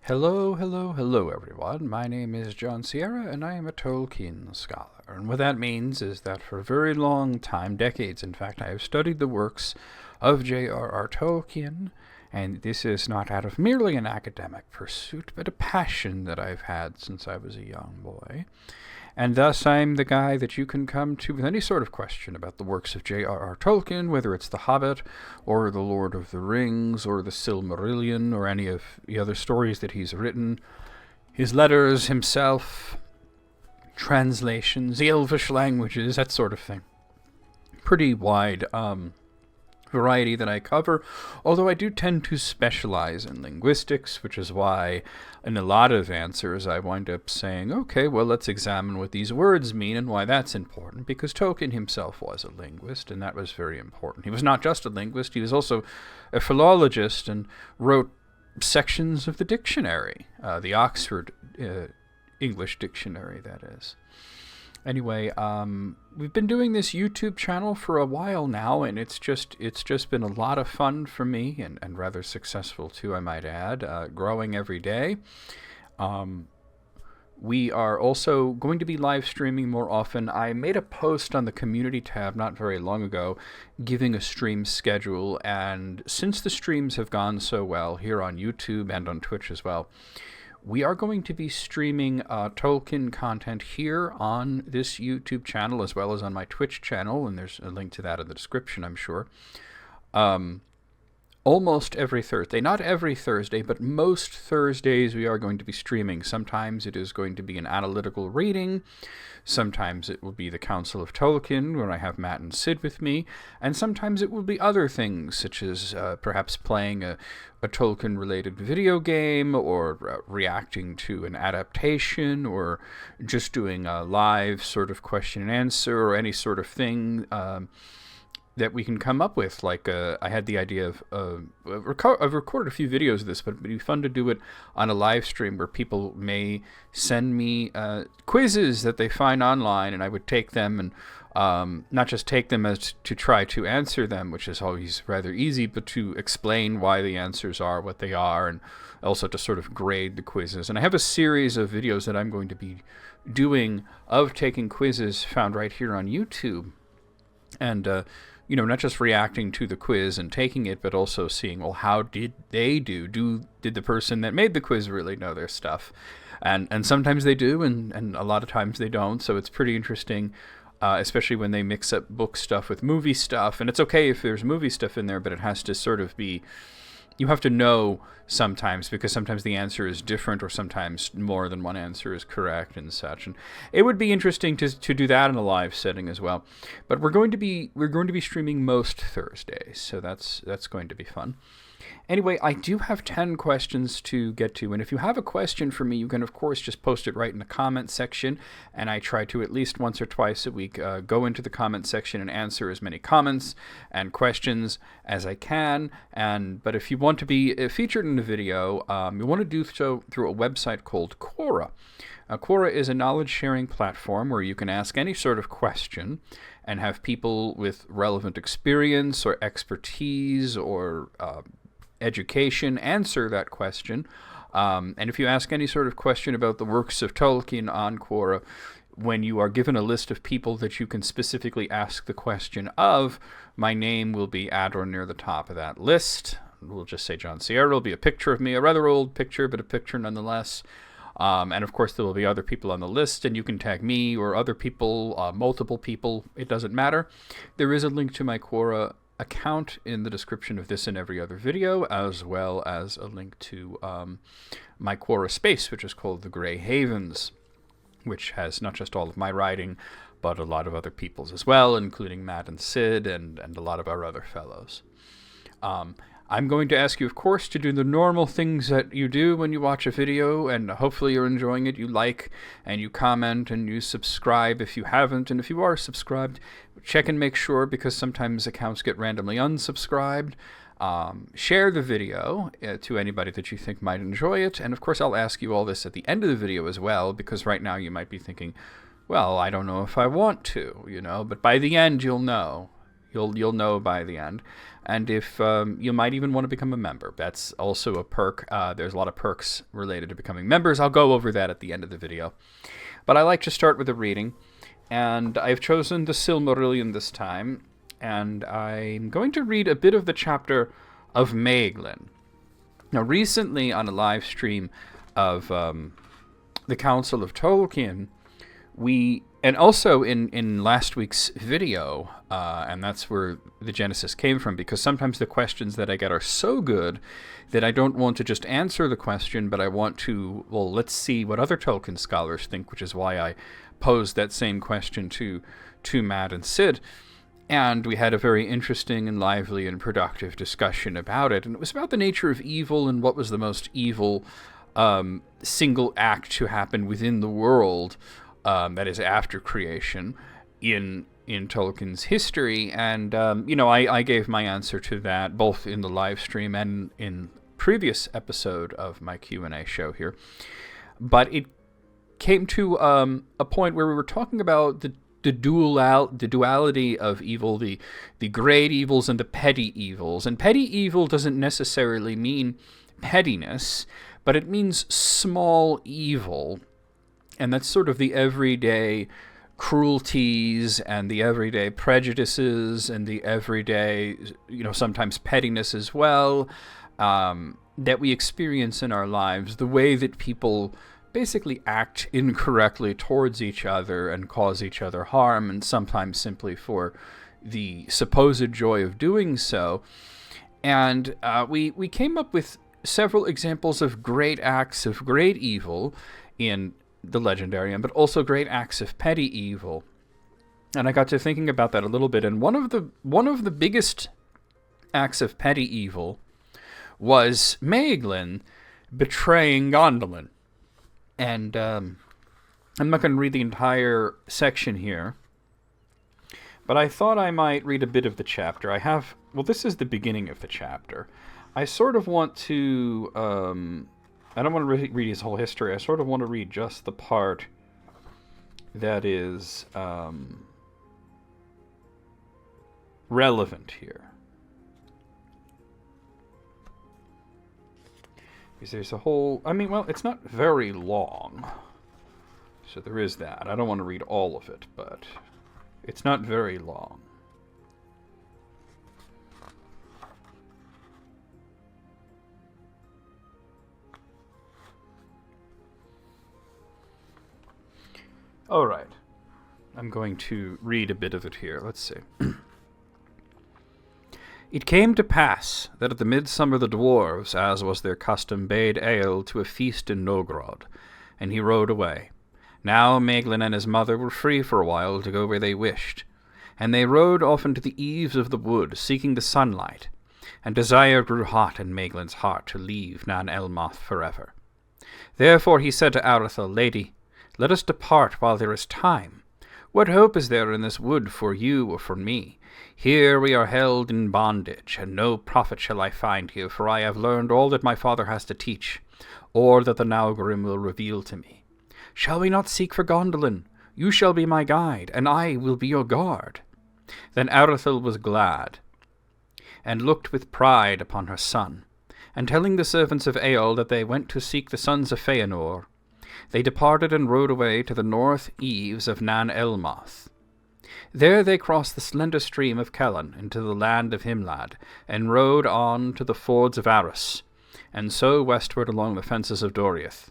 Hello, hello, hello, everyone. My name is John Sierra, and I am a Tolkien scholar. And what that means is that for a very long time, decades in fact, I have studied the works of J.R.R. Tolkien, and this is not out of merely an academic pursuit, but a passion that I've had since I was a young boy. And thus I'm the guy that you can come to with any sort of question about the works of J.R.R. Tolkien, whether it's The Hobbit, or The Lord of the Rings, or the Silmarillion, or any of the other stories that he's written, his letters himself, translations, the Elvish languages, that sort of thing. Pretty wide variety that I cover, although I do tend to specialize in linguistics, which is why in a lot of answers I wind up saying, okay, well, let's examine what these words mean and why that's important, because Tolkien himself was a linguist, and that was very important. He was not just a linguist, he was also a philologist and wrote sections of the dictionary, the Oxford English Dictionary, that is. Anyway, we've been doing this YouTube channel for a while now, and it's just been a lot of fun for me, and rather successful too, I might add, growing every day. We are also going to be live streaming more often. I made a post on the community tab not very long ago giving a stream schedule, and since the streams have gone so well here on YouTube and on Twitch as well, we are going to be streaming Tolkien content here on this YouTube channel as well as on my Twitch channel, and there's a link to that in the description, I'm sure. Almost every Thursday. Not every Thursday, but most Thursdays we are going to be streaming. Sometimes it is going to be an analytical reading. Sometimes it will be the Council of Tolkien, where I have Matt and Sid with me. And sometimes it will be other things, such as perhaps playing a Tolkien-related video game, or reacting to an adaptation, or just doing a live sort of question and answer, or any sort of thing that we can come up with. Like, I had the idea of, I've recorded a few videos of this, but it would be fun to do it on a live stream where people may send me quizzes that they find online, and I would take them and not just take them as to try to answer them, which is always rather easy, but to explain why the answers are what they are, and also to sort of grade the quizzes. And I have a series of videos that I'm going to be doing of taking quizzes found right here on YouTube. And, not just reacting to the quiz and taking it, but also seeing, well, how did they do? Did the person that made the quiz really know their stuff? And sometimes they do, and a lot of times they don't, so it's pretty interesting, especially when they mix up book stuff with movie stuff. And it's okay if there's movie stuff in there, but it has to sort of be, you have to know sometimes, because sometimes the answer is different, or sometimes more than one answer is correct and such. And it would be interesting to do that in a live setting as well. But we're going to be streaming most Thursdays, so that's going to be fun. Anyway, I do have 10 questions to get to, and if you have a question for me, you can, of course, just post it right in the comment section, and I try to at least once or twice a week go into the comment section and answer as many comments and questions as I can. But if you want to be featured in a video, you want to do so through a website called Quora. Quora is a knowledge-sharing platform where you can ask any sort of question and have people with relevant experience or expertise or education answer that question. And if you ask any sort of question about the works of Tolkien on Quora, when you are given a list of people that you can specifically ask the question of, my name will be at or near the top of that list. We'll just say John Sierra. It'll be a picture of me, a rather old picture, but a picture nonetheless. And of course there will be other people on the list, and you can tag me or other people, multiple people, it doesn't matter. There is a link to my Quora account in the description of this and every other video, as well as a link to my Quora space, which is called the Grey Havens, which has not just all of my writing, but a lot of other people's as well, including Matt and Sid and a lot of our other fellows. I'm going to ask you, of course, to do the normal things that you do when you watch a video, and hopefully you're enjoying it. You like, and you comment, and you subscribe if you haven't, and if you are subscribed, check and make sure, because sometimes accounts get randomly unsubscribed. Share the video to anybody that you think might enjoy it, and of course I'll ask you all this at the end of the video as well, because right now you might be thinking, well, I don't know if I want to, but by the end you'll know. You'll know by the end. And if you might even want to become a member. That's also a perk. There's a lot of perks related to becoming members. I'll go over that at the end of the video. But I like to start with a reading. And I've chosen the Silmarillion this time. And I'm going to read a bit of the chapter of Sméagol. Now, recently on a live stream of the Council of Tolkien, and also in last week's video, and that's where the genesis came from, because sometimes the questions that I get are so good that I don't want to just answer the question, but I want to, well, let's see what other Tolkien scholars think, which is why I posed that same question to Matt and Sid. And we had a very interesting and lively and productive discussion about it. And it was about the nature of evil and what was the most evil single act to happen within the world, that is after creation, in Tolkien's history. And, I gave my answer to that both in the live stream and in previous episode of my Q&A show here. But it came to a point where we were talking about the duality of evil, the great evils and the petty evils. And petty evil doesn't necessarily mean pettiness, but it means small evil. And that's sort of the everyday cruelties and the everyday prejudices and the everyday, sometimes pettiness as well, that we experience in our lives, the way that people basically act incorrectly towards each other and cause each other harm, and sometimes simply for the supposed joy of doing so. And we came up with several examples of great acts of great evil in the Legendarium, but also great acts of petty evil. And I got to thinking about that a little bit, and one of the biggest acts of petty evil was Sméagol betraying Gondolin. And I'm not going to read the entire section here, but I thought I might read a bit of the chapter. This is the beginning of the chapter. I sort of want to, I don't want to read his whole history. I sort of want to read just the part that is relevant here. Because there's a whole... it's not very long. So there is that. I don't want to read all of it, but it's not very long. All right. I'm going to read a bit of it here. Let's see. It came to pass that at the midsummer the dwarves, as was their custom, bade Eöl to a feast in Nogrod, and he rode away. Now Sméagol and his mother were free for a while to go where they wished, and they rode often to the eaves of the wood, seeking the sunlight, and desire grew hot in Sméagol's heart to leave Nan Elmoth forever. Therefore he said to Arathel, Lady, let us depart while there is time. What hope is there in this wood for you or for me? Here we are held in bondage, and no profit shall I find here, for I have learned all that my father has to teach, or that the Naugrim will reveal to me. Shall we not seek for Gondolin? You shall be my guide, and I will be your guard. Then Arathel was glad, and looked with pride upon her son, and telling the servants of Eöl that they went to seek the sons of Fëanor, they departed and rode away to the north eaves of Nan Elmoth. There they crossed the slender stream of Kellan into the land of Himlad, and rode on to the fords of Arras, and so westward along the fences of Doriath.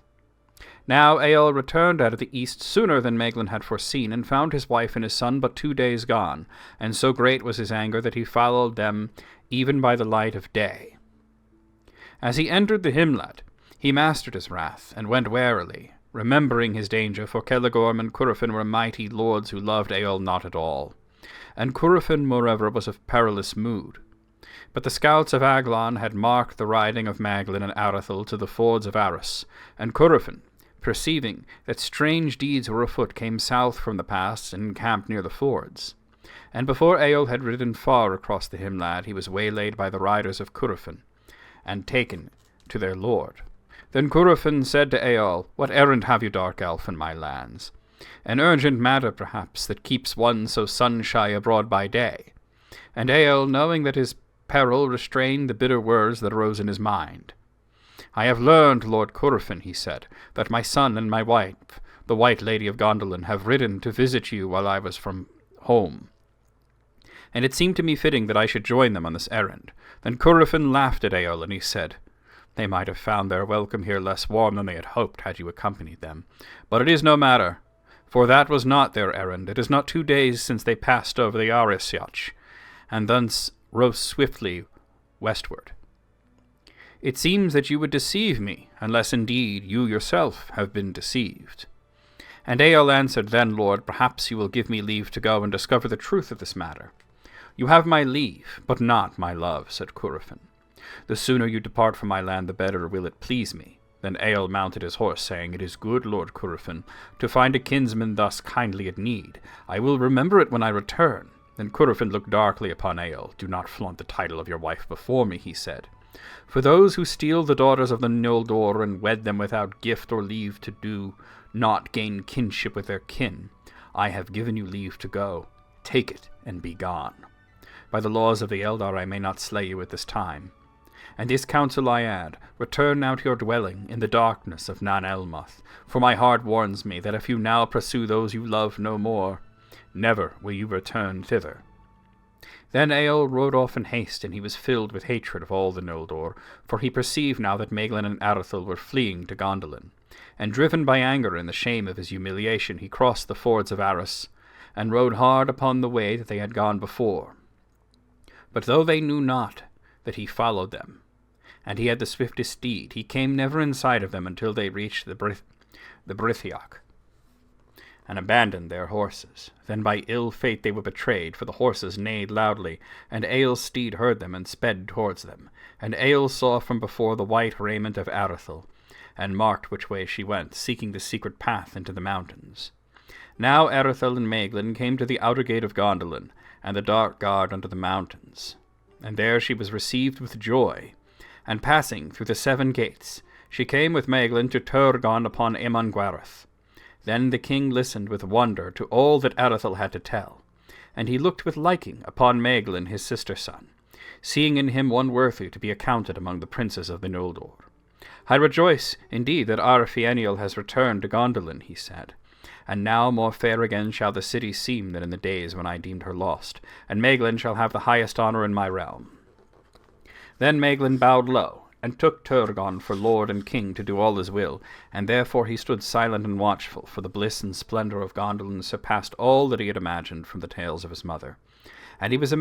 Now Eöl returned out of the east sooner than Sméagol had foreseen, and found his wife and his son but 2 days gone, and so great was his anger that he followed them even by the light of day. As he entered the Himlad, he mastered his wrath, and went warily, remembering his danger, for Celegorm and Curufin were mighty lords who loved Eöl not at all. And Curufin, moreover, was of perilous mood. But the scouts of Aglon had marked the riding of Sméagol and Arathel to the fords of Arras, and Curufin, perceiving that strange deeds were afoot, came south from the pass and encamped near the fords. And before Eöl had ridden far across the Himlad, he was waylaid by the riders of Curufin, and taken to their lord. Then Curufin said to Eöl, What errand have you, dark elf, in my lands? An urgent matter, perhaps, that keeps one so sun-shy abroad by day. And Eöl, knowing that his peril, restrained the bitter words that arose in his mind. "I have learned, Lord Curufin," he said, "that my son and my wife, the White Lady of Gondolin, have ridden to visit you while I was from home. And it seemed to me fitting that I should join them on this errand." Then Curufin laughed at Eöl, and he said, "They might have found their welcome here less warm than they had hoped had you accompanied them. But it is no matter, for that was not their errand. It is not 2 days since they passed over the Arisyach, and thence rose swiftly westward. It seems that you would deceive me, unless indeed you yourself have been deceived." And Eöl answered, "Then, Lord, perhaps you will give me leave to go and discover the truth of this matter." "You have my leave, but not my love," said Curufin. "The sooner you depart from my land, the better will it please me." Then Eöl mounted his horse, saying, "It is good, Lord Curufin, to find a kinsman thus kindly at need. I will remember it when I return." Then Curufin looked darkly upon Eöl. "Do not flaunt the title of your wife before me," he said. "For those who steal the daughters of the Noldor and wed them without gift or leave to do not gain kinship with their kin. I have given you leave to go. Take it and be gone. By the laws of the Eldar I may not slay you at this time. And this counsel I add, return now to your dwelling in the darkness of Nan Elmoth, for my heart warns me that if you now pursue those you love no more, never will you return thither." Then Eöl rode off in haste, and he was filled with hatred of all the Noldor, for he perceived now that Maeglin and Arathel were fleeing to Gondolin. And driven by anger and the shame of his humiliation, he crossed the fords of Arras, and rode hard upon the way that they had gone before. But though they knew not that he followed them, and he had the swiftest steed, he came never in sight of them until they reached the Brithiach, and abandoned their horses. Then by ill fate they were betrayed, for the horses neighed loudly, and Eöl's steed heard them and sped towards them. And Eöl saw from before the white raiment of Arathel, and marked which way she went, seeking the secret path into the mountains. Now Arathel and Maeglin came to the outer gate of Gondolin, and the dark guard under the mountains. And there she was received with joy, and passing through the 7 gates, she came with Maeglin to Turgon upon Emongwarath. Then the king listened with wonder to all that Arathel had to tell, and he looked with liking upon Maeglin his sister-son, seeing in him one worthy to be accounted among the princes of the Noldor. "I rejoice, indeed, that our Fëanor has returned to Gondolin," he said. "And now more fair again shall the city seem than in the days when I deemed her lost, and Maeglin shall have the highest honour in my realm." Then Maeglin bowed low, and took Turgon for lord and king to do all his will, and therefore he stood silent and watchful, for the bliss and splendour of Gondolin surpassed all that he had imagined from the tales of his mother. And he was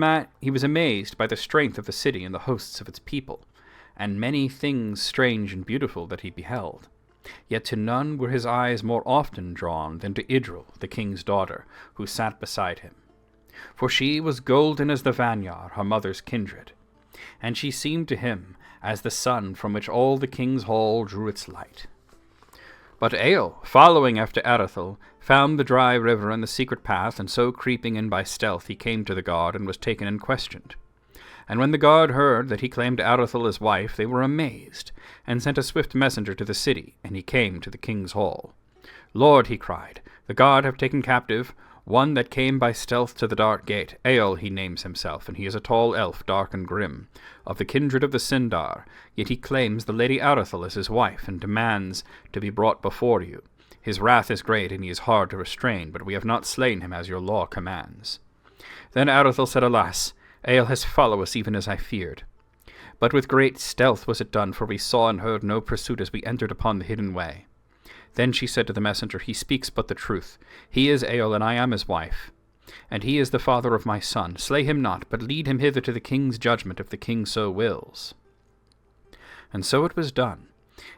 amazed by the strength of the city and the hosts of its people, and many things strange and beautiful that he beheld. Yet to none were his eyes more often drawn than to Idril, the king's daughter, who sat beside him. For she was golden as the Vanyar, her mother's kindred, and she seemed to him as the sun from which all the king's hall drew its light. But Eöl, following after Arathel, found the dry river and the secret path, and so creeping in by stealth he came to the guard and was taken and questioned. And when the guard heard that he claimed Arathel as wife, they were amazed, and sent a swift messenger to the city, and he came to the king's hall. "Lord," he cried, "the guard have taken captive one that came by stealth to the dark gate. Eöl he names himself, and he is a tall elf, dark and grim, of the kindred of the Sindar, yet he claims the Lady Arathel as his wife, and demands to be brought before you. His wrath is great, and he is hard to restrain, but we have not slain him as your law commands." Then Arathel said, "Alas, Eöl has followed us even as I feared. But with great stealth was it done, for we saw and heard no pursuit as we entered upon the hidden way." Then she said to the messenger, "He speaks but the truth. He is Eöl, and I am his wife. And he is the father of my son. Slay him not, but lead him hither to the king's judgment, if the king so wills." And so it was done.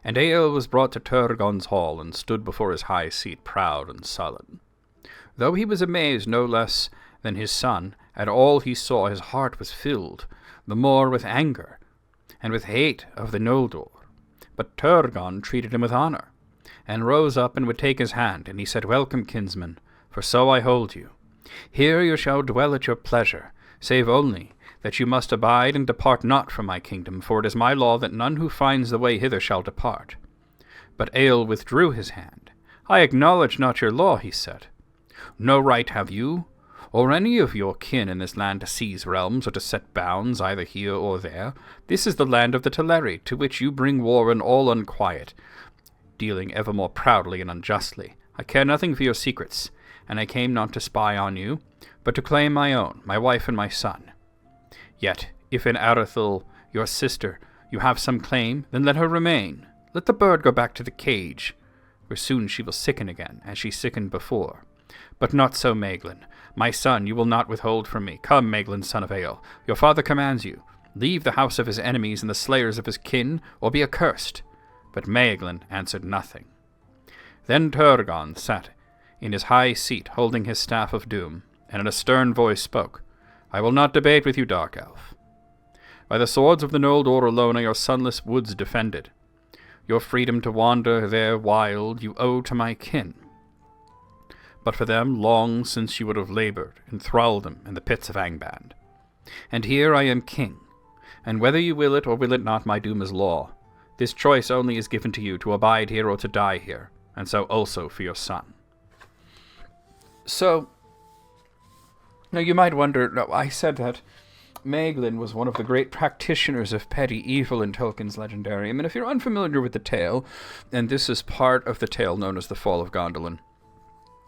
And Eöl was brought to Turgon's hall, and stood before his high seat, proud and sullen. Though he was amazed no less than his son at all he saw, his heart was filled the more with anger and with hate of the Noldor. But Turgon treated him with honour, and rose up and would take his hand, and he said, "Welcome, kinsman, for so I hold you. Here you shall dwell at your pleasure, save only that you must abide and depart not from my kingdom, for it is my law that none who finds the way hither shall depart." But Eöl withdrew his hand. "I acknowledge not your law," he said. "No right have you, or any of your kin in this land to seize realms or to set bounds either here or there. This is the land of the Teleri, to which you bring war and all unquiet, dealing ever more proudly and unjustly. I care nothing for your secrets, and I came not to spy on you, but to claim my own, my wife and my son. Yet, if in Arathel, your sister, you have some claim, then let her remain. Let the bird go back to the cage, where soon she will sicken again, as she sickened before. But not so, Maeglin. My son, you will not withhold from me. Come, Maeglin, son of Eöl. Your father commands you. Leave the house of his enemies and the slayers of his kin, or be accursed. But Maeglin answered nothing. Then Turgon sat in his high seat, holding his staff of doom, and in a stern voice spoke. I will not debate with you, Dark Elf. By the swords of the Noldor alone are your sunless woods defended. Your freedom to wander there wild you owe to my kin. But for them, long since you would have labored in thraldom in the pits of Angband. And here I am king, and whether you will it or will it not, my doom is law. This choice only is given to you, to abide here or to die here, and so also for your son. So, now you might wonder, no, I said that Maeglin was one of the great practitioners of petty evil in Tolkien's Legendarium, and if you're unfamiliar with the tale, and this is part of the tale known as the Fall of Gondolin,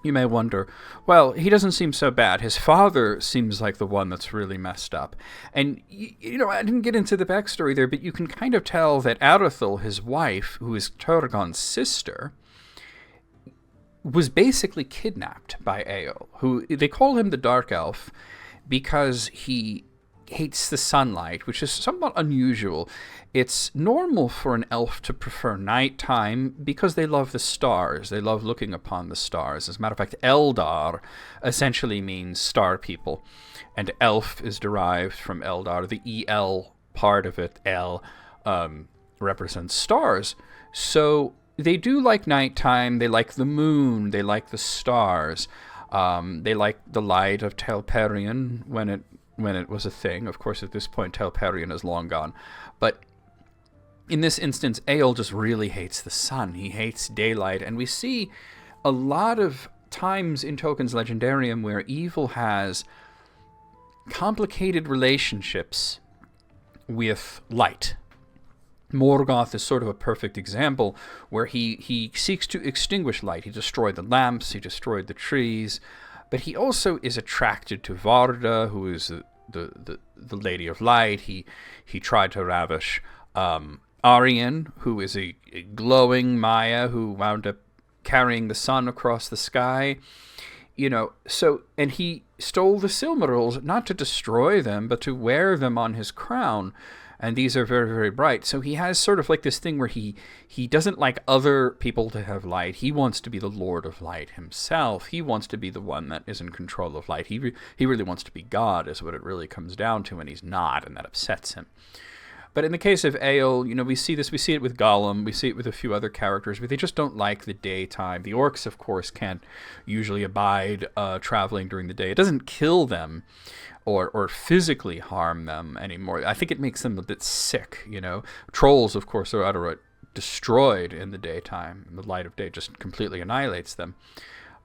you may wonder, well, he doesn't seem so bad. His father seems like the one that's really messed up. And, you know, I didn't get into the backstory there, but you can kind of tell that Arathel, his wife, who is Turgon's sister, was basically kidnapped by Eöl, who, they call him the Dark Elf because he hates the sunlight, which is somewhat unusual. It's normal for an elf to prefer nighttime because they love the stars. They love looking upon the stars. As a matter of fact, Eldar essentially means star people, and elf is derived from Eldar. The El part of it, El, represents stars. So they do like nighttime. They like the moon. They like the stars. They like the light of Telperion when it was a thing. Of course, at this point, Telperion is long gone. But in this instance, Eöl just really hates the sun. He hates daylight. And we see a lot of times in Tolkien's Legendarium where evil has complicated relationships with light. Morgoth is sort of a perfect example where he seeks to extinguish light. He destroyed the lamps, he destroyed the trees, but he also is attracted to Varda, who is the Lady of Light. He tried to ravish Arwen, who is a glowing Maya who wound up carrying the sun across the sky. You know, so, and he stole the Silmarils, not to destroy them, but to wear them on his crown. And these are very, very bright. So he has sort of like this thing where he doesn't like other people to have light. He wants to be the Lord of Light himself. He wants to be the one that is in control of light. He really wants to be God, is what it really comes down to, and he's not, and that upsets him. But in the case of Eöl, you know, we see it with Gollum, we see it with a few other characters, but they just don't like the daytime. The orcs, of course, can't usually abide traveling during the day. It doesn't kill them or physically harm them anymore. I think it makes them a bit sick, you know. Trolls, of course, are outright destroyed in the daytime. The light of day just completely annihilates them.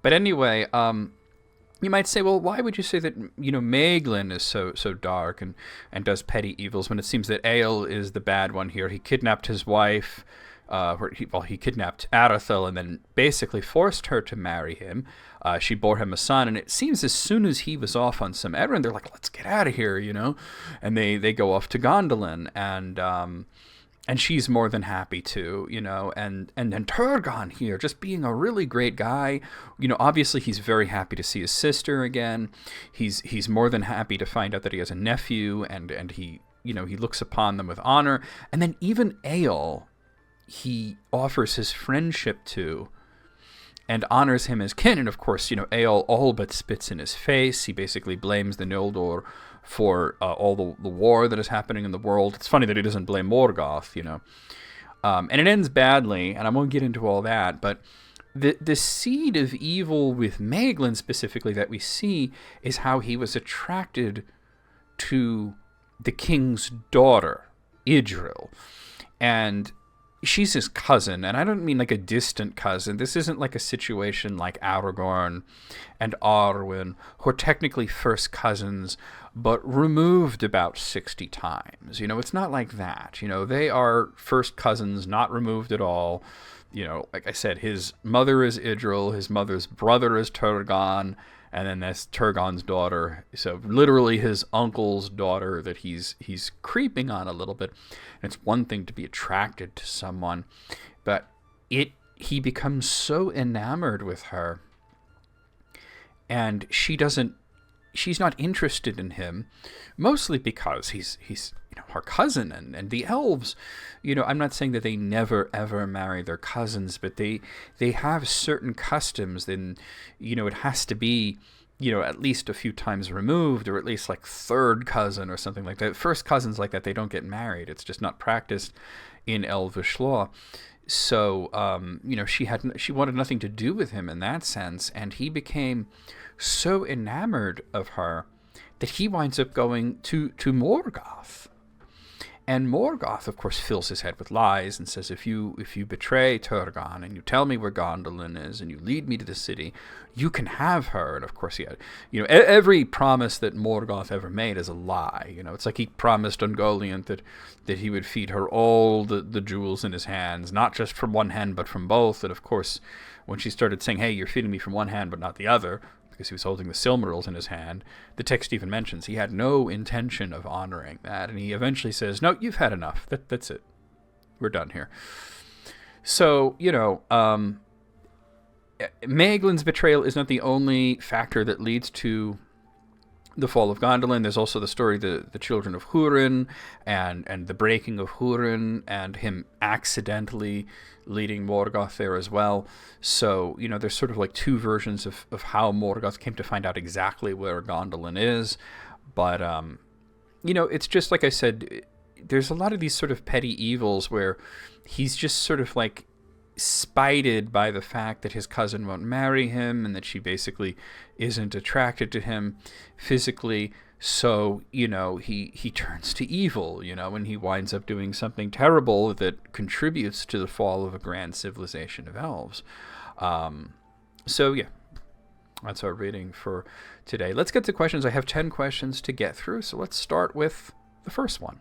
But anyway, you might say, well, why would you say that, you know, Maeglin is so dark and does petty evils when it seems that Eöl is the bad one here? He kidnapped his wife, he kidnapped Arathel and then basically forced her to marry him. She bore him a son, and it seems as soon as he was off on some errand, they're like, let's get out of here, you know? And they go off to Gondolin, and she's more than happy to, you know, and Turgon here, just being a really great guy, you know, obviously he's very happy to see his sister again. He's more than happy to find out that he has a nephew, and he, you know, he looks upon them with honor. And then even Eöl, he offers his friendship to and honors him as kin. And of course, you know, Eöl all but spits in his face. He basically blames the Noldor for all the war that is happening in the world. It's funny that he doesn't blame Morgoth, you know. And it ends badly, and I won't get into all that, but the seed of evil with Maeglin specifically that we see is how he was attracted to the king's daughter, Idril. And she's his cousin, and I don't mean like a distant cousin. This isn't like a situation like Aragorn and Arwen, who are technically first cousins, but removed about 60 times. It's not like that. They are first cousins, not removed at all. Like I said, his mother is Idril, his mother's brother is Turgon, and then that's Turgon's daughter. So literally his uncle's daughter that he's creeping on a little bit. And it's one thing to be attracted to someone, but he becomes so enamored with her, and she's not interested in him, mostly because he's her cousin, and the elves, I'm not saying that they never ever marry their cousins, but they have certain customs. Then it has to be at least a few times removed, or at least like third cousin or something like that. First cousins like that, they don't get married. It's just not practiced in elvish law. So she wanted nothing to do with him in that sense, and he became so enamored of her that he winds up going to Morgoth. And Morgoth, of course, fills his head with lies and says, if you betray Turgon and you tell me where Gondolin is and you lead me to the city, you can have her. And of course, he had, every promise that Morgoth ever made is a lie. It's like he promised Ungoliant that he would feed her all the jewels in his hands, not just from one hand, but from both. And of course, when she started saying, hey, you're feeding me from one hand, but not the other, because he was holding the Silmarils in his hand, the text even mentions he had no intention of honoring that, and he eventually says, no, you've had enough. That's it. We're done here. So, Maeglon's betrayal is not the only factor that leads to the fall of Gondolin. There's also the story, the children of Húrin, and the breaking of Húrin, and him accidentally leading Morgoth there as well. So, there's sort of like two versions of how Morgoth came to find out exactly where Gondolin is. But, it's just like I said, there's a lot of these sort of petty evils where he's just sort of like spited by the fact that his cousin won't marry him and that she basically isn't attracted to him physically. So, he turns to evil, and he winds up doing something terrible that contributes to the fall of a grand civilization of elves. So, yeah, that's our reading for today. Let's get to questions. I have 10 questions to get through, so let's start with the first one.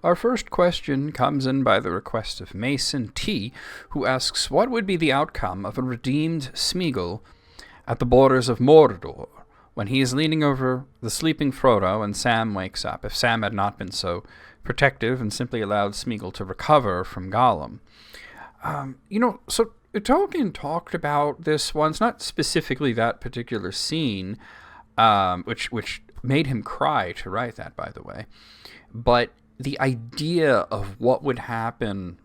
Our first question comes in by the request of Mason T., who asks, what would be the outcome of a redeemed Sméagol at the borders of Mordor when he is leaning over the sleeping Frodo and Sam wakes up, if Sam had not been so protective and simply allowed Sméagol to recover from Gollum? So Tolkien talked about this once, not specifically that particular scene, which made him cry to write that, by the way, but the idea of what would happen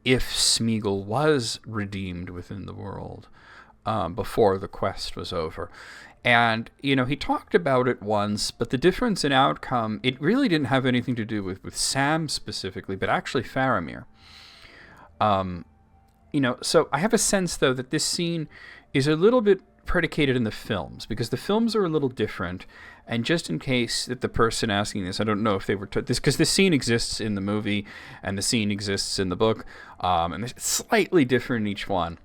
if Sméagol was redeemed within the world before the quest was over. And, he talked about it once, but the difference in outcome, it really didn't have anything to do with Sam specifically, but actually Faramir. So I have a sense, though, that this scene is a little bit predicated in the films, because the films are a little different. And just in case that the person asking this, I don't know if they were this, because the scene exists in the movie and the scene exists in the book, and it's slightly different in each one.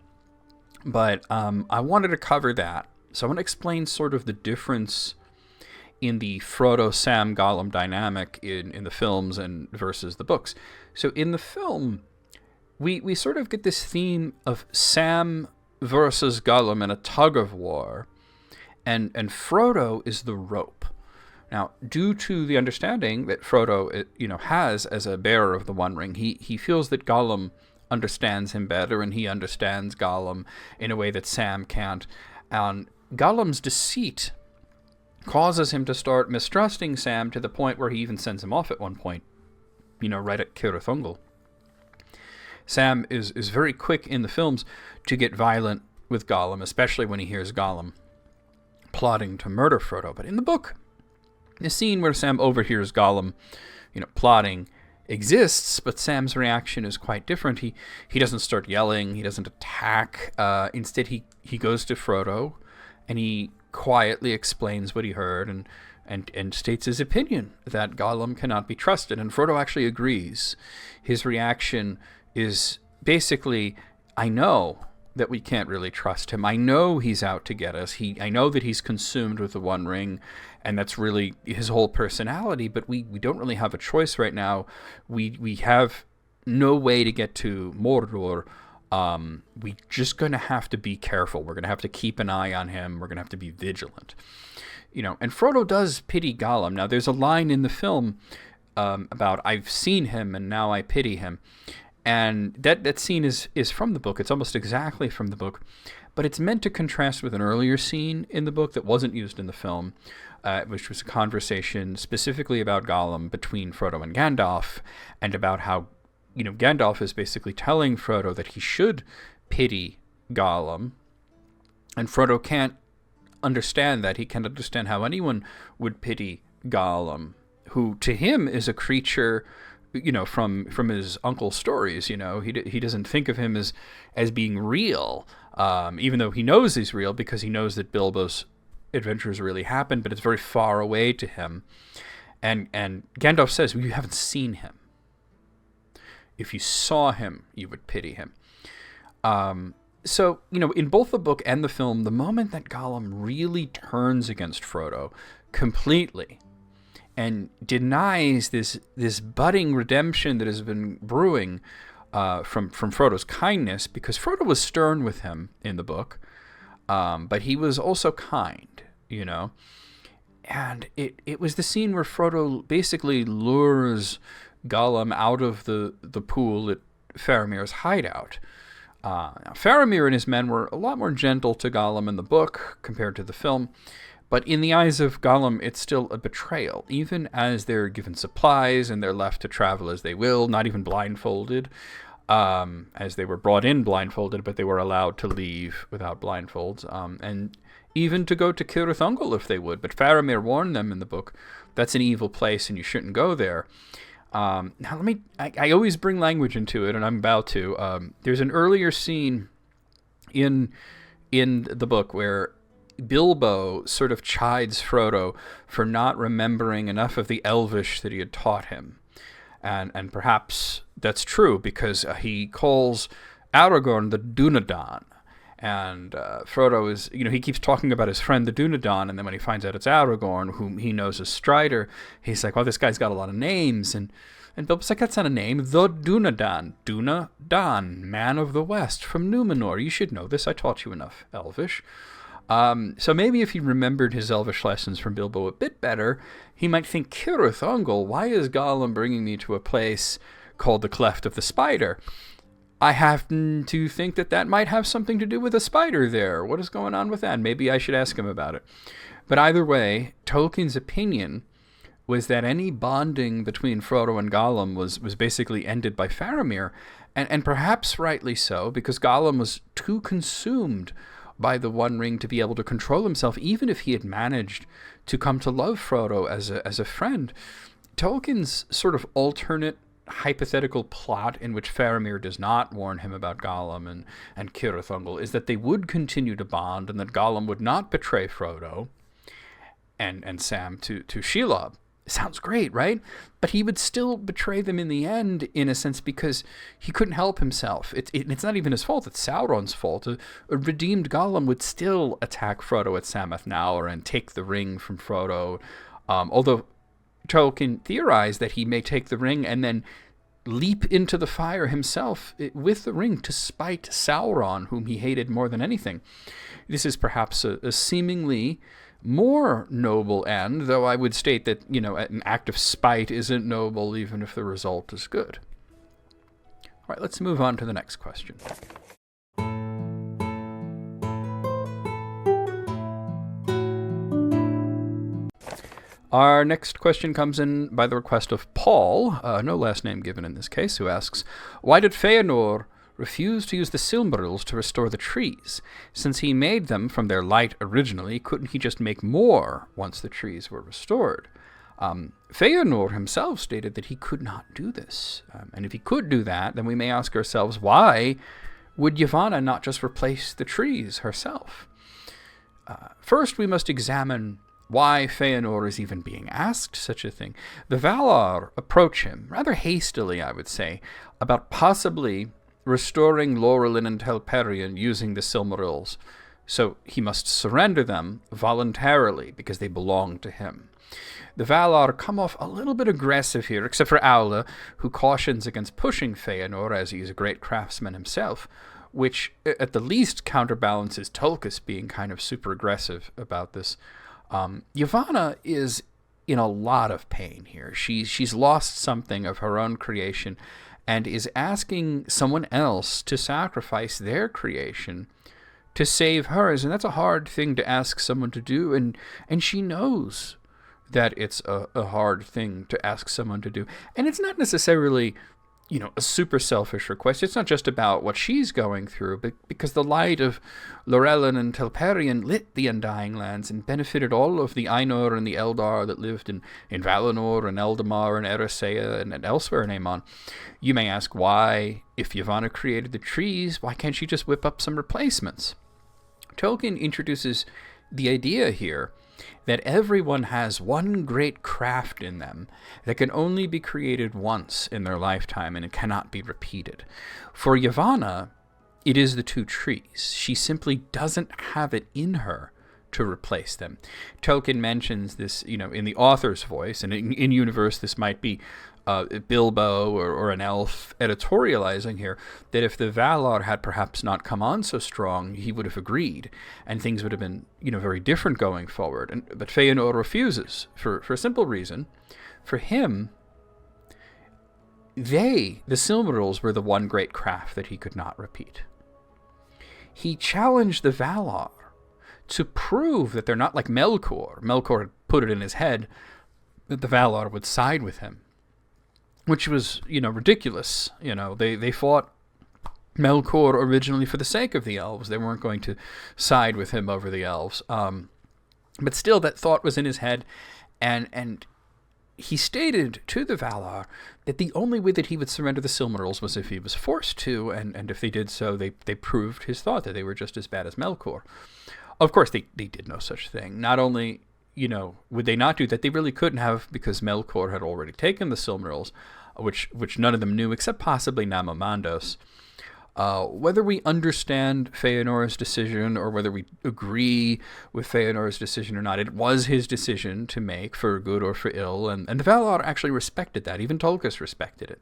But I wanted to cover that, so I want to explain sort of the difference in the Frodo-Sam-Gollum dynamic in the films and versus the books. So in the film, we sort of get this theme of Sam versus Gollum in a tug of war. And Frodo is the rope. Now, due to the understanding that Frodo, has as a bearer of the One Ring, he feels that Gollum understands him better, and he understands Gollum in a way that Sam can't. And Gollum's deceit causes him to start mistrusting Sam to the point where he even sends him off at one point, right at Cirith Ungol. Sam is very quick in the films to get violent with Gollum, especially when he hears Gollum plotting to murder Frodo. But in the book, the scene where Sam overhears Gollum, plotting exists, but Sam's reaction is quite different. He doesn't start yelling, he doesn't attack. Instead, he goes to Frodo and he quietly explains what he heard and states his opinion that Gollum cannot be trusted. And Frodo actually agrees. His reaction is basically, I know that we can't really trust him. I know he's out to get us. I know that he's consumed with the One Ring, and that's really his whole personality, but we don't really have a choice right now. We have no way to get to Mordor. We're just going to have to be careful. We're going to have to keep an eye on him. We're going to have to be vigilant. And Frodo does pity Gollum. Now, there's a line in the film about, I've seen him and now I pity him. And that scene is from the book. It's almost exactly from the book. But it's meant to contrast with an earlier scene in the book that wasn't used in the film, which was a conversation specifically about Gollum between Frodo and Gandalf, and about how, Gandalf is basically telling Frodo that he should pity Gollum. And Frodo can't understand that. He can't understand how anyone would pity Gollum, who to him is a creature, from his uncle's stories. He doesn't think of him as being real, even though he knows he's real because he knows that Bilbo's adventures really happened, but it's very far away to him. And Gandalf says, well, you haven't seen him. If you saw him, you would pity him. So, in both the book and the film, the moment that Gollum really turns against Frodo completely and denies this budding redemption that has been brewing from Frodo's kindness, because Frodo was stern with him in the book, but he was also kind, And it was the scene where Frodo basically lures Gollum out of the pool at Faramir's hideout. Now, Faramir and his men were a lot more gentle to Gollum in the book compared to the film, but in the eyes of Gollum, it's still a betrayal, even as they're given supplies and they're left to travel as they will, not even blindfolded, as they were brought in blindfolded, but they were allowed to leave without blindfolds, and even to go to Cirith Ungol if they would. But Faramir warned them in the book, that's an evil place and you shouldn't go there. Now, I always bring language into it, and I'm about to. There's an earlier scene in the book where Bilbo sort of chides Frodo for not remembering enough of the Elvish that he had taught him. And perhaps that's true, because he calls Aragon the Dunedain. And Frodo is, he keeps talking about his friend the Dunedain, and then when he finds out it's Aragorn, whom he knows as Strider, he's like, well, this guy's got a lot of names. And Bilbo's like, that's not a name. The Dunedain. Dunedain, man of the west, from Numenor. You should know this. I taught you enough Elvish. So maybe if he remembered his Elvish lessons from Bilbo a bit better, he might think, Cirith Ungol, why is Gollum bringing me to a place called the Cleft of the Spider? I happen to think that might have something to do with a spider there. What is going on with that? Maybe I should ask him about it. But either way, Tolkien's opinion was that any bonding between Frodo and Gollum was basically ended by Faramir, and perhaps rightly so, because Gollum was too consumed by the One Ring to be able to control himself, even if he had managed to come to love Frodo as a friend. Tolkien's sort of alternate hypothetical plot in which Faramir does not warn him about Gollum and Cirith Ungol is that they would continue to bond, and that Gollum would not betray Frodo and Sam to Shelob. Sounds great, right? But he would still betray them in the end, in a sense, because he couldn't help himself. It's not even his fault. It's Sauron's fault. A redeemed Gollum would still attack Frodo at Samath Naur and take the ring from Frodo, although Tolkien theorized that he may take the ring and then leap into the fire himself with the ring to spite Sauron, whom he hated more than anything. This is perhaps a seemingly more noble end, though I would state that, an act of spite isn't noble even if the result is good. All right, let's move on to the next question. Our next question comes in by the request of Paul, no last name given in this case, who asks, why did Fëanor refuse to use the Silmarils to restore the trees? Since he made them from their light originally, couldn't he just make more once the trees were restored? Fëanor himself stated that he could not do this. And if he could do that, then we may ask ourselves, why would Yavanna not just replace the trees herself? First, we must examine why Fëanor is even being asked such a thing. The Valar approach him, rather hastily, I would say, about possibly restoring Lorelin and Telperion using the Silmarils. So he must surrender them voluntarily because they belong to him. The Valar come off a little bit aggressive here, except for Aula, who cautions against pushing Fëanor, as he is a great craftsman himself, which at the least counterbalances Tulkas being kind of super aggressive about this. Yavanna is in a lot of pain here. She's lost something of her own creation and is asking someone else to sacrifice their creation to save hers, and that's a hard thing to ask someone to do, and she knows that it's a hard thing to ask someone to do. And it's not necessarily, a super selfish request. It's not just about what she's going through, but because the light of Lorelin and Telperion lit the Undying Lands and benefited all of the Ainur and the Eldar that lived in Valinor and Eldamar and Eressëa and elsewhere in Aemon. You may ask why, if Yavanna created the trees, why can't she just whip up some replacements? Tolkien introduces the idea here that everyone has one great craft in them that can only be created once in their lifetime and it cannot be repeated. For Yavanna, it is the two trees. She simply doesn't have it in her to replace them. Tolkien mentions this, in the author's voice, and in universe this might be Bilbo or an elf editorializing here, that if the Valar had perhaps not come on so strong, he would have agreed, and things would have been, very different going forward. But Fëanor refuses for a simple reason. For him, the Silmarils, were the one great craft that he could not repeat. He challenged the Valar to prove that they're not like Melkor. Melkor had put it in his head that the Valar would side with him, which was, ridiculous. They fought Melkor originally for the sake of the elves. They weren't going to side with him over the elves. But still, that thought was in his head, and he stated to the Valar that the only way that he would surrender the Silmarils was if he was forced to, and if they did so, they proved his thought that they were just as bad as Melkor. Of course, they did no such thing. Not only would they not do that, they really couldn't have, because Melkor had already taken the Silmarils, which none of them knew except possibly Namamandos. Whether we understand Fëanor's decision or whether we agree with Fëanor's decision or not, it was his decision to make, for good or for ill, and the Valar actually respected that. Even Tolkien respected it.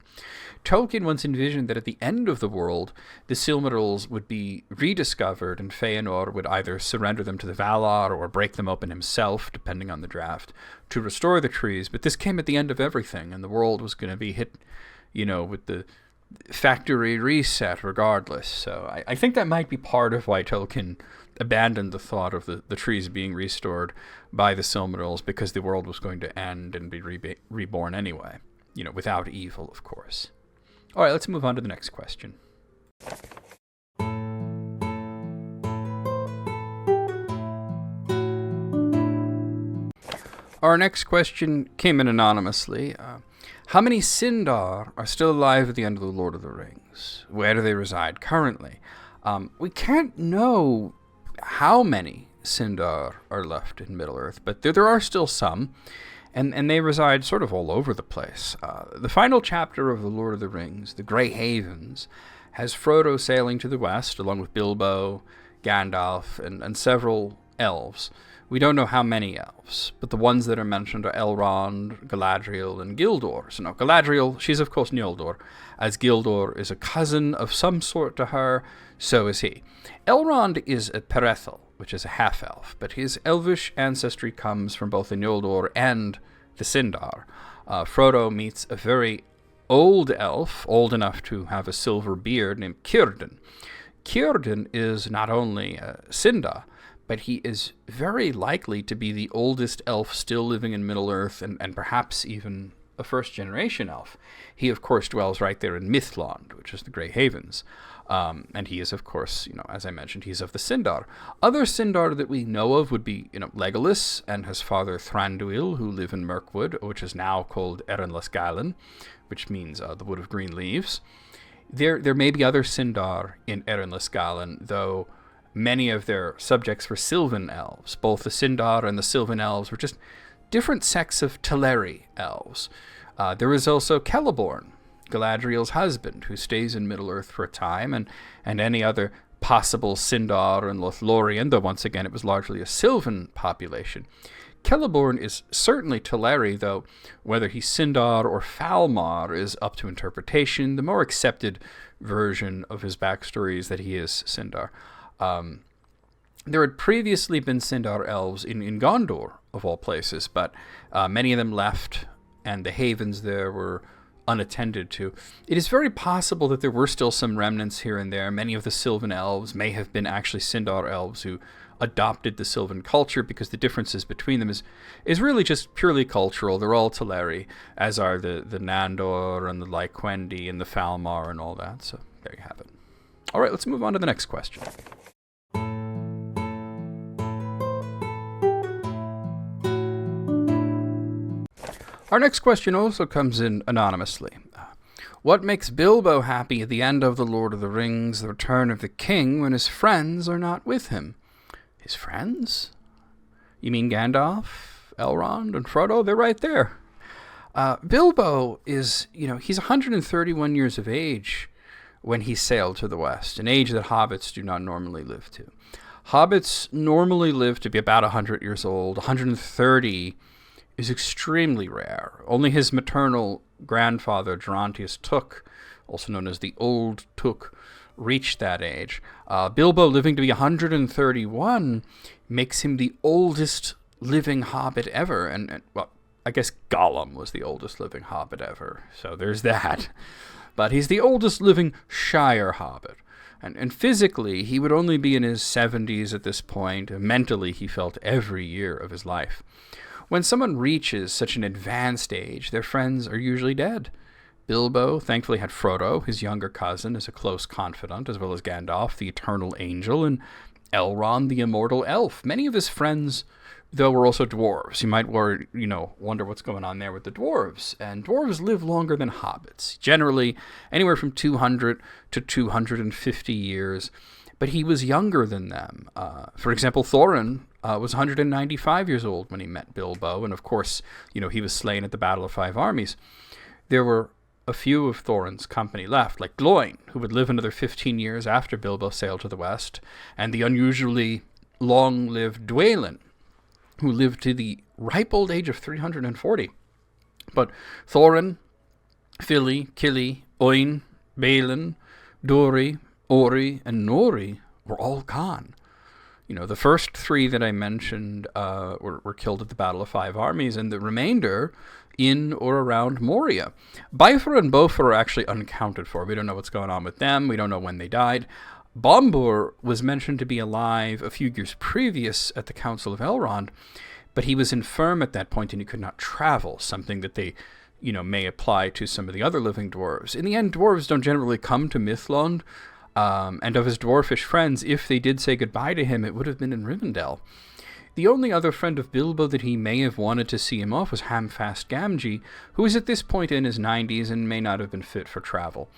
Tolkien once envisioned that at the end of the world, the Silmarils would be rediscovered and Fëanor would either surrender them to the Valar or break them open himself, depending on the draft, to restore the trees. But this came at the end of everything, and the world was going to be hit, with the factory reset regardless. So I think that might be part of why Tolkien abandoned the thought of the trees being restored by the Silmarils, because the world was going to end and be reborn anyway, without evil, of course. All right, let's move on to the next question. Our next question came in anonymously. How many Sindar are still alive at the end of The Lord of the Rings? Where do they reside currently? We can't know how many Sindar are left in Middle-earth, but there are still some, and they reside sort of all over the place. The final chapter of The Lord of the Rings, The Grey Havens, has Frodo sailing to the west, along with Bilbo, Gandalf, and several elves. We don't know how many elves, but the ones that are mentioned are Elrond, Galadriel, and Gildor. So now, Galadriel, she's of course Noldor, as Gildor is a cousin of some sort to her, so is he. Elrond is a Perethel, which is a half-elf, but his elvish ancestry comes from both the Noldor and the Sindar. Frodo meets a very old elf, old enough to have a silver beard, named Círdan. Círdan is not only a Sindar, but he is very likely to be the oldest elf still living in Middle-earth, and perhaps even a first-generation elf. He, of course, dwells right there in Mithlond, which is the Grey Havens. And he is, of course, as I mentioned, he's of the Sindar. Other Sindar that we know of would be, Legolas and his father Thranduil, who live in Mirkwood, which is now called Erinlasgalen, which means the Wood of Green Leaves. There may be other Sindar in Erinlasgalen, though many of their subjects were Sylvan elves. Both the Sindar and the Sylvan elves were just different sects of Teleri elves. There was also Celeborn, Galadriel's husband, who stays in Middle-earth for a time, and any other possible Sindar and Lothlorien, though once again it was largely a Sylvan population. Celeborn is certainly Teleri, though whether he's Sindar or Falmar is up to interpretation. The more accepted version of his backstory is that he is Sindar. There had previously been Sindar elves in Gondor, of all places, but many of them left, and the havens there were unattended to. It is very possible that there were still some remnants here and there. Many of the Sylvan elves may have been actually Sindar elves who adopted the Sylvan culture, because the differences between them is really just purely cultural. They're all Teleri, as are the Nandor and the Lyquendi and the Falmar and all that. So there you have it. All right, let's move on to the next question. Our next question also comes in anonymously. What makes Bilbo happy at the end of The Lord of the Rings, The Return of the King, when his friends are not with him? His friends? You mean Gandalf, Elrond, and Frodo? They're right there. Bilbo is, he's 131 years of age when he sailed to the west, an age that hobbits do not normally live to. Hobbits normally live to be about 100 years old. 130 is extremely rare. Only his maternal grandfather, Gerontius Took, also known as the Old Took, reached that age. Bilbo living to be 131 makes him the oldest living hobbit ever. And well, I guess Gollum was the oldest living hobbit ever, so there's that. But he's the oldest living Shire hobbit. And physically, he would only be in his 70s at this point. Mentally, he felt every year of his life. When someone reaches such an advanced age, their friends are usually dead. Bilbo thankfully had Frodo, his younger cousin, as a close confidant, as well as Gandalf, the eternal angel, and Elrond, the immortal elf. Many of his friends, though, were also dwarves. You might wonder what's going on there with the dwarves. And dwarves live longer than hobbits, generally anywhere from 200 to 250 years. But he was younger than them. For example, Thorin was 195 years old when he met Bilbo, and of course, he was slain at the Battle of Five Armies. There were a few of Thorin's company left, like Gloin, who would live another 15 years after Bilbo sailed to the west, and the unusually long-lived Dwalin, who lived to the ripe old age of 340. But Thorin, Fili, Kili, Oin, Balin, Dori, Ori, and Nori were all gone. The first three that I mentioned were killed at the Battle of Five Armies, and the remainder in or around Moria. Bifur and Bofur are actually unaccounted for. We don't know what's going on with them. We don't know when they died. Bombur was mentioned to be alive a few years previous at the Council of Elrond, but he was infirm at that point and he could not travel, something that they may apply to some of the other living dwarves. In the end, dwarves don't generally come to Mithlond, and of his dwarfish friends, if they did say goodbye to him, it would have been in Rivendell. The only other friend of Bilbo that he may have wanted to see him off was Hamfast Gamgee, who is at this point in his 90s and may not have been fit for travel.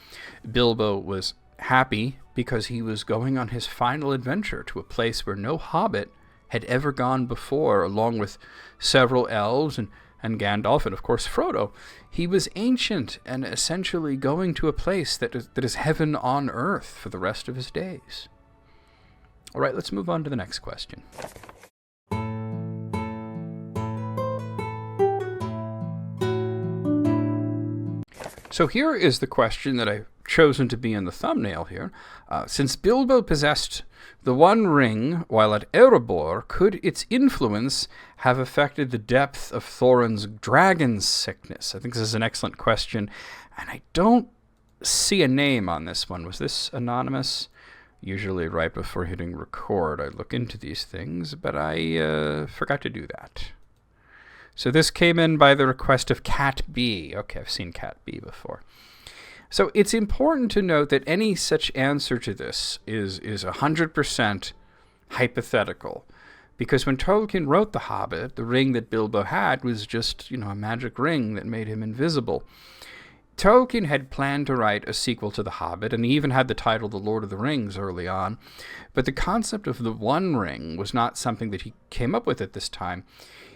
Bilbo was happy because he was going on his final adventure to a place where no hobbit had ever gone before, along with several elves and Gandalf and, of course, Frodo. He was ancient and essentially going to a place that is heaven on earth for the rest of his days. All right, let's move on to the next question. So here is the question that I've chosen to be in the thumbnail here. Since Bilbo possessed the One Ring while at Erebor, could its influence have affected the depth of Thorin's dragon sickness? I think this is an excellent question, and I don't see a name on this one. Was this anonymous? Usually right before hitting record, I look into these things, but I forgot to do that. So this came in by the request of Cat B. Okay, I've seen Cat B before. So it's important to note that any such answer to this is 100% hypothetical. Because when Tolkien wrote The Hobbit, the ring that Bilbo had was just, a magic ring that made him invisible. Tolkien had planned to write a sequel to The Hobbit, and he even had the title The Lord of the Rings early on, but the concept of the One Ring was not something that he came up with at this time.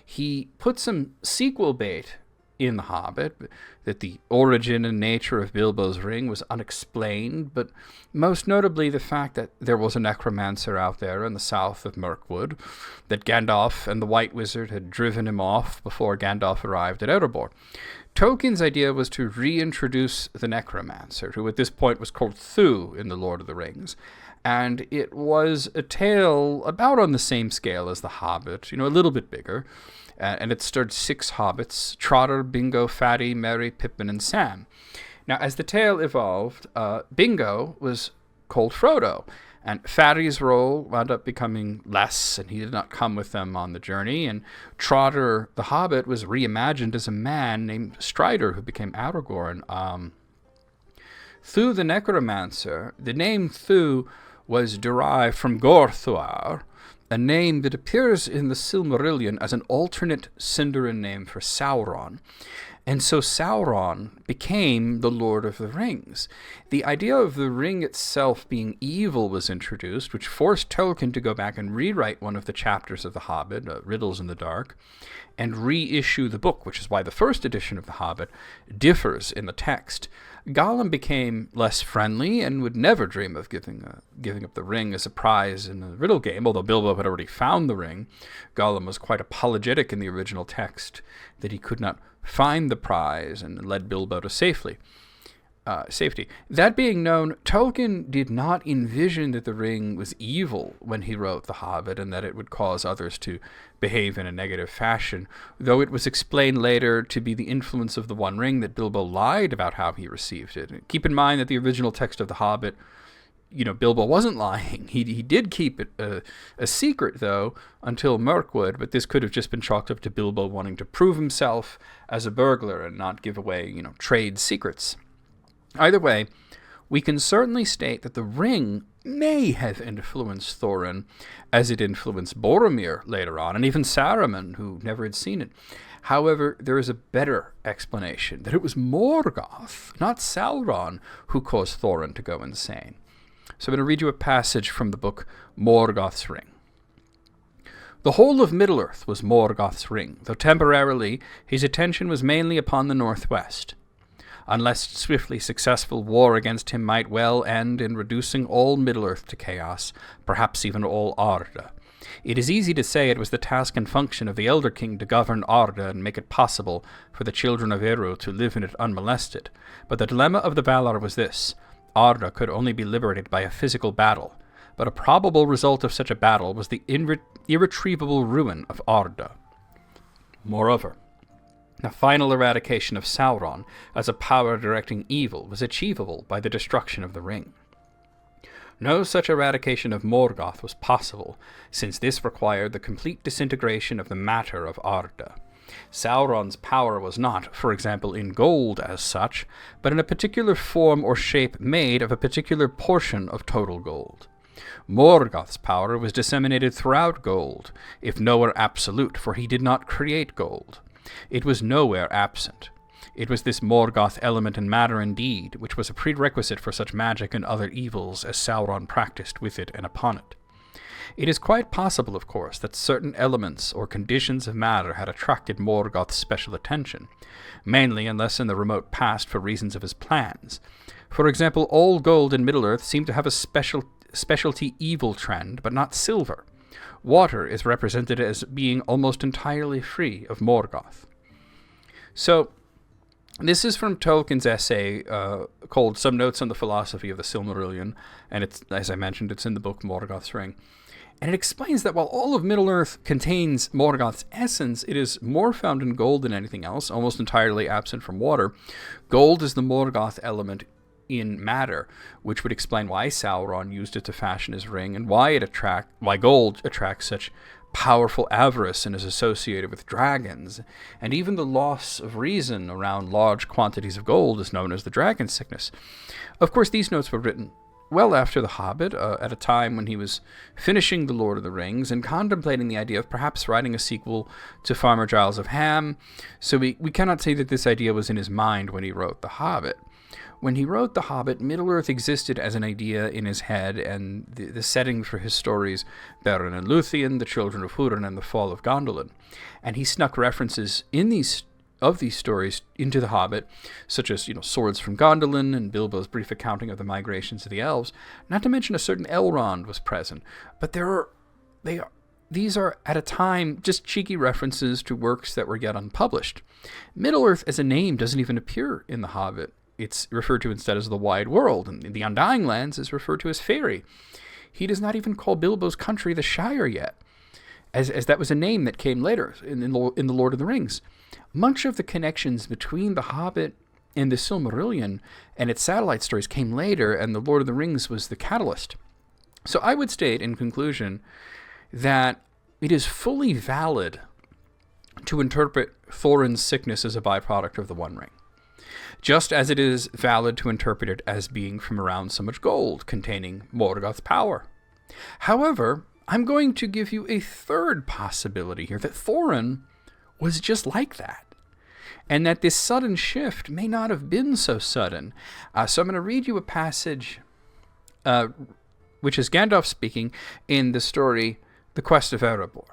He put some sequel bait in The Hobbit, that the origin and nature of Bilbo's ring was unexplained, but most notably the fact that there was a necromancer out there in the south of Mirkwood, that Gandalf and the White Wizard had driven him off before Gandalf arrived at Erebor. Tolkien's idea was to reintroduce the necromancer, who at this point was called Thu in The Lord of the Rings, and it was a tale about on the same scale as The Hobbit, a little bit bigger, and it starred 6 hobbits: Trotter, Bingo, Fatty, Merry, Pippin, and Sam. Now, as the tale evolved, Bingo was called Frodo, and Fatty's role wound up becoming less, and he did not come with them on the journey, and Trotter, the hobbit, was reimagined as a man named Strider, who became Aragorn. Thu the Necromancer, the name Thu was derived from Gorthuar, a name that appears in the Silmarillion as an alternate Sindarin name for Sauron. And so Sauron became the Lord of the Rings. The idea of the ring itself being evil was introduced, which forced Tolkien to go back and rewrite one of the chapters of The Hobbit, Riddles in the Dark, and reissue the book, which is why the first edition of The Hobbit differs in the text. Gollum became less friendly and would never dream of giving up the ring as a prize in the riddle game, although Bilbo had already found the ring. Gollum was quite apologetic in the original text that he could not find the prize and led Bilbo to safety. That being known, Tolkien did not envision that the ring was evil when he wrote The Hobbit and that it would cause others to behave in a negative fashion, though it was explained later to be the influence of the One Ring that Bilbo lied about how he received it. Keep in mind that the original text of The Hobbit, Bilbo wasn't lying. He did keep it a secret, though, until Mirkwood, but this could have just been chalked up to Bilbo wanting to prove himself as a burglar and not give away, trade secrets. Either way, we can certainly state that the ring may have influenced Thorin as it influenced Boromir later on, and even Saruman, who never had seen it. However, there is a better explanation, that it was Morgoth, not Sauron, who caused Thorin to go insane. So I'm going to read you a passage from the book Morgoth's Ring. The whole of Middle-earth was Morgoth's ring, though temporarily his attention was mainly upon the northwest. Unless swiftly successful, war against him might well end in reducing all Middle-earth to chaos, perhaps even all Arda. It is easy to say it was the task and function of the Elder King to govern Arda and make it possible for the children of Eru to live in it unmolested, but the dilemma of the Valar was this: Arda could only be liberated by a physical battle, but a probable result of such a battle was the irretrievable ruin of Arda. Moreover, the final eradication of Sauron as a power directing evil was achievable by the destruction of the ring. No such eradication of Morgoth was possible, since this required the complete disintegration of the matter of Arda. Sauron's power was not, for example, in gold as such, but in a particular form or shape made of a particular portion of total gold. Morgoth's power was disseminated throughout gold, if nowhere absolute, for he did not create gold. It was nowhere absent. It was this Morgoth element in matter indeed, which was a prerequisite for such magic and other evils as Sauron practiced with it and upon it. It is quite possible, of course, that certain elements or conditions of matter had attracted Morgoth's special attention, mainly unless in the remote past for reasons of his plans. For example, all gold in Middle-earth seemed to have a specialty evil trend, but not silver. Water is represented as being almost entirely free of Morgoth. So, this is from Tolkien's essay called Some Notes on the Philosophy of the Silmarillion, and it's, as I mentioned, it's in the book Morgoth's Ring. And it explains that while all of Middle-earth contains Morgoth's essence, it is more found in gold than anything else, almost entirely absent from water. Gold is the Morgoth element in matter, which would explain why Sauron used it to fashion his ring, and why gold attracts such powerful avarice and is associated with dragons. And even the loss of reason around large quantities of gold is known as the dragon sickness. Of course, these notes were written well after The Hobbit, at a time when he was finishing The Lord of the Rings and contemplating the idea of perhaps writing a sequel to Farmer Giles of Ham. So we cannot say that this idea was in his mind when he wrote The Hobbit. When he wrote The Hobbit, Middle-earth existed as an idea in his head, and the setting for his stories, Beren and Luthien, the Children of Húrin, and the Fall of Gondolin. And he snuck references in these stories into The Hobbit, such as, swords from Gondolin and Bilbo's brief accounting of the migrations of the elves, not to mention a certain Elrond was present. But these are, at a time, just cheeky references to works that were yet unpublished. Middle-earth as a name doesn't even appear in The Hobbit. It's referred to instead as the Wide World, and the Undying Lands is referred to as Faerie. He does not even call Bilbo's country the Shire yet, as that was a name that came later in the Lord of the Rings. Much of the connections between The Hobbit and the Silmarillion and its satellite stories came later, and the Lord of the Rings was the catalyst. So I would state, in conclusion, that it is fully valid to interpret Thorin's sickness as a byproduct of the One Ring, just as it is valid to interpret it as being from around so much gold containing Morgoth's power. However, I'm going to give you a third possibility here, that Thorin was just like that, and that this sudden shift may not have been so sudden. So I'm going to read you a passage, which is Gandalf speaking in the story, The Quest of Erebor.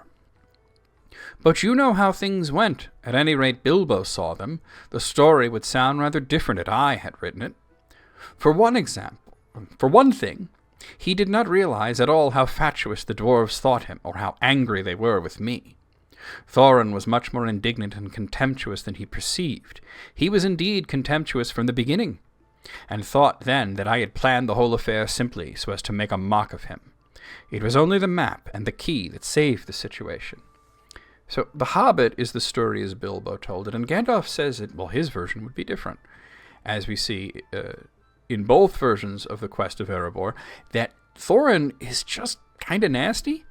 But you know how things went. At any rate, Bilbo saw them. The story would sound rather different if I had written it. For one thing, he did not realize at all how fatuous the dwarves thought him, or how angry they were with me. Thorin was much more indignant and contemptuous than he perceived. He was indeed contemptuous from the beginning, and thought then that I had planned the whole affair simply so as to make a mock of him. It was only the map and the key that saved the situation. So The Hobbit is the story as Bilbo told it, and Gandalf says that, his version would be different, as we see in both versions of The Quest of Erebor, that Thorin is just kind of nasty.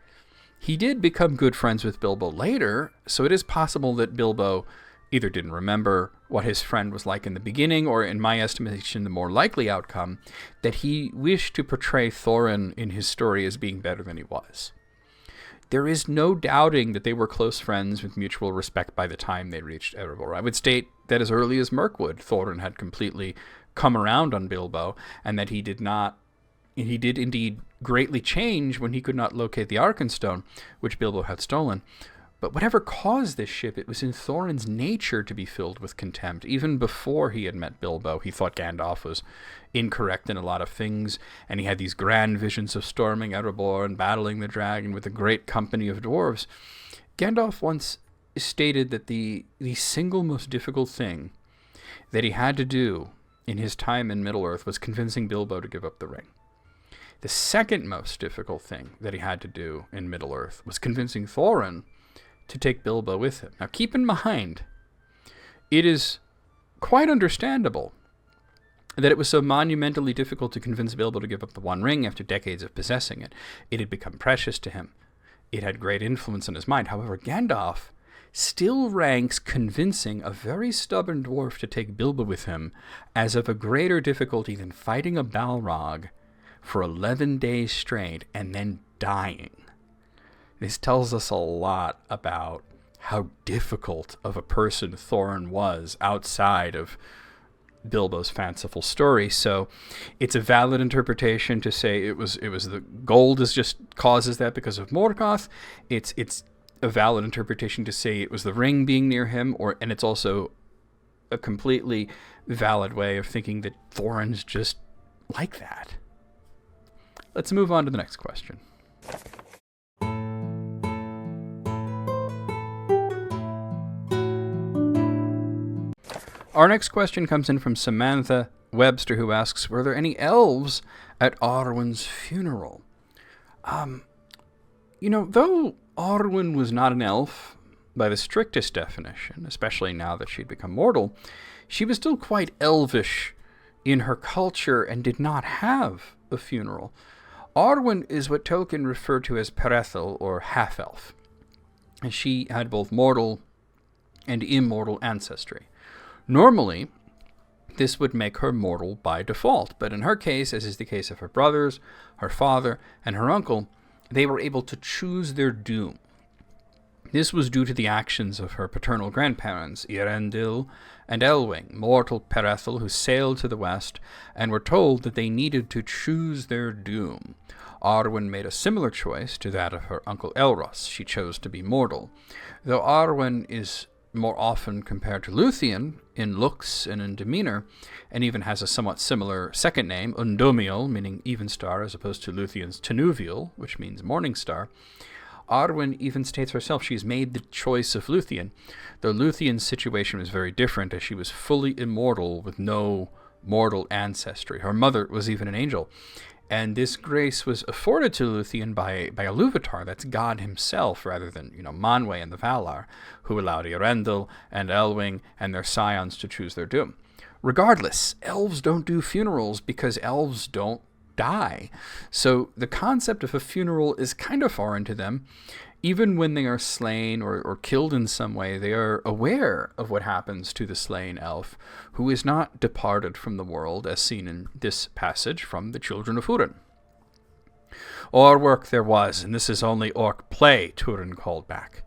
He did become good friends with Bilbo later, so it is possible that Bilbo either didn't remember what his friend was like in the beginning, or, in my estimation, the more likely outcome, that he wished to portray Thorin in his story as being better than he was. There is no doubting that they were close friends with mutual respect by the time they reached Erebor. I would state that as early as Mirkwood, Thorin had completely come around on Bilbo, and that he did indeed greatly change when he could not locate the Arkenstone, which Bilbo had stolen. But whatever caused this shift, it was in Thorin's nature to be filled with contempt. Even before he had met Bilbo, he thought Gandalf was incorrect in a lot of things, and he had these grand visions of storming Erebor and battling the dragon with a great company of dwarves. Gandalf once stated that the single most difficult thing that he had to do in his time in Middle-earth was convincing Bilbo to give up the ring. The second most difficult thing that he had to do in Middle-earth was convincing Thorin to take Bilbo with him. Now keep in mind, it is quite understandable that it was so monumentally difficult to convince Bilbo to give up the One Ring after decades of possessing it. It had become precious to him. It had great influence on his mind. However, Gandalf still ranks convincing a very stubborn dwarf to take Bilbo with him as of a greater difficulty than fighting a Balrog for 11 days straight and then dying. This tells us a lot about how difficult of a person Thorin was outside of Bilbo's fanciful story. So it's a valid interpretation to say it was the gold is just causes that because of Morgoth. It's a valid interpretation to say it was the ring being near him, and it's also a completely valid way of thinking that Thorin's just like that. Let's move on to the next question. Our next question comes in from Samantha Webster, who asks, were there any elves at Arwen's funeral? Though Arwen was not an elf by the strictest definition, especially now that she'd become mortal, she was still quite elvish in her culture and did not have a funeral. Arwen is what Tolkien referred to as Perethel, or half-elf, and she had both mortal and immortal ancestry. Normally, this would make her mortal by default. But in her case, as is the case of her brothers, her father, and her uncle, they were able to choose their doom. This was due to the actions of her paternal grandparents, Eärendil and Elwing, mortal Perethel who sailed to the west, and were told that they needed to choose their doom. Arwen made a similar choice to that of her uncle Elros. She chose to be mortal. Though Arwen is more often compared to Luthien in looks and in demeanor, and even has a somewhat similar second name, Undumiel, meaning even star, as opposed to Luthien's Tenuviel, which means morning star, Arwen even states herself she's made the choice of Luthien, though Luthien's situation was very different, as she was fully immortal with no mortal ancestry. Her mother was even an angel, and this grace was afforded to Luthien by Iluvatar, that's God himself, rather than, Manwë and the Valar, who allowed Eärendil and Elwing and their scions to choose their doom. Regardless, elves don't do funerals because elves don't die. So the concept of a funeral is kind of foreign to them. Even when they are slain or killed in some way, they are aware of what happens to the slain elf, who is not departed from the world, as seen in this passage from the children of Húrin. Or work there was, and this is only orc play, Turin called back.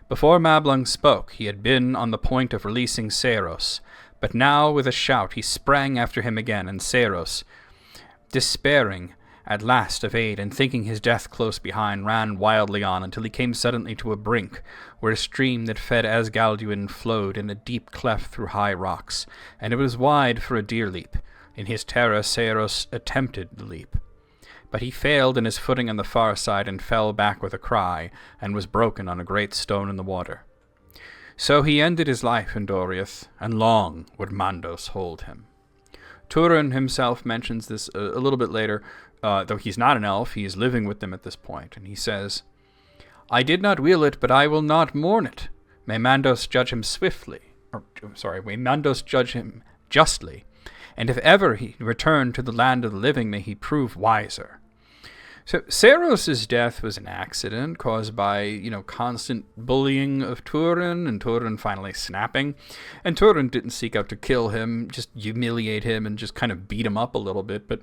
Before Mablung spoke, he had been on the point of releasing Seiros, but now with a shout he sprang after him again, and Seiros, despairing at last of aid and thinking his death close behind, ran wildly on until he came suddenly to a brink where a stream that fed Asgalduin flowed in a deep cleft through high rocks, and it was wide for a deer leap. In his terror Seiros attempted the leap, but he failed in his footing on the far side and fell back with a cry, and was broken on a great stone in the water. So he ended his life in Doriath, and long would Mandos hold him. Turin himself mentions this a little bit later, though he's not an elf, he is living with them at this point, and he says, I did not will it, but I will not mourn it. May Mandos judge him may Mandos judge him justly, and if ever he return to the land of the living, may he prove wiser. So Seiros' death was an accident caused by, constant bullying of Turin, and Turin finally snapping. And Turin didn't seek out to kill him, just humiliate him and just kind of beat him up a little bit. But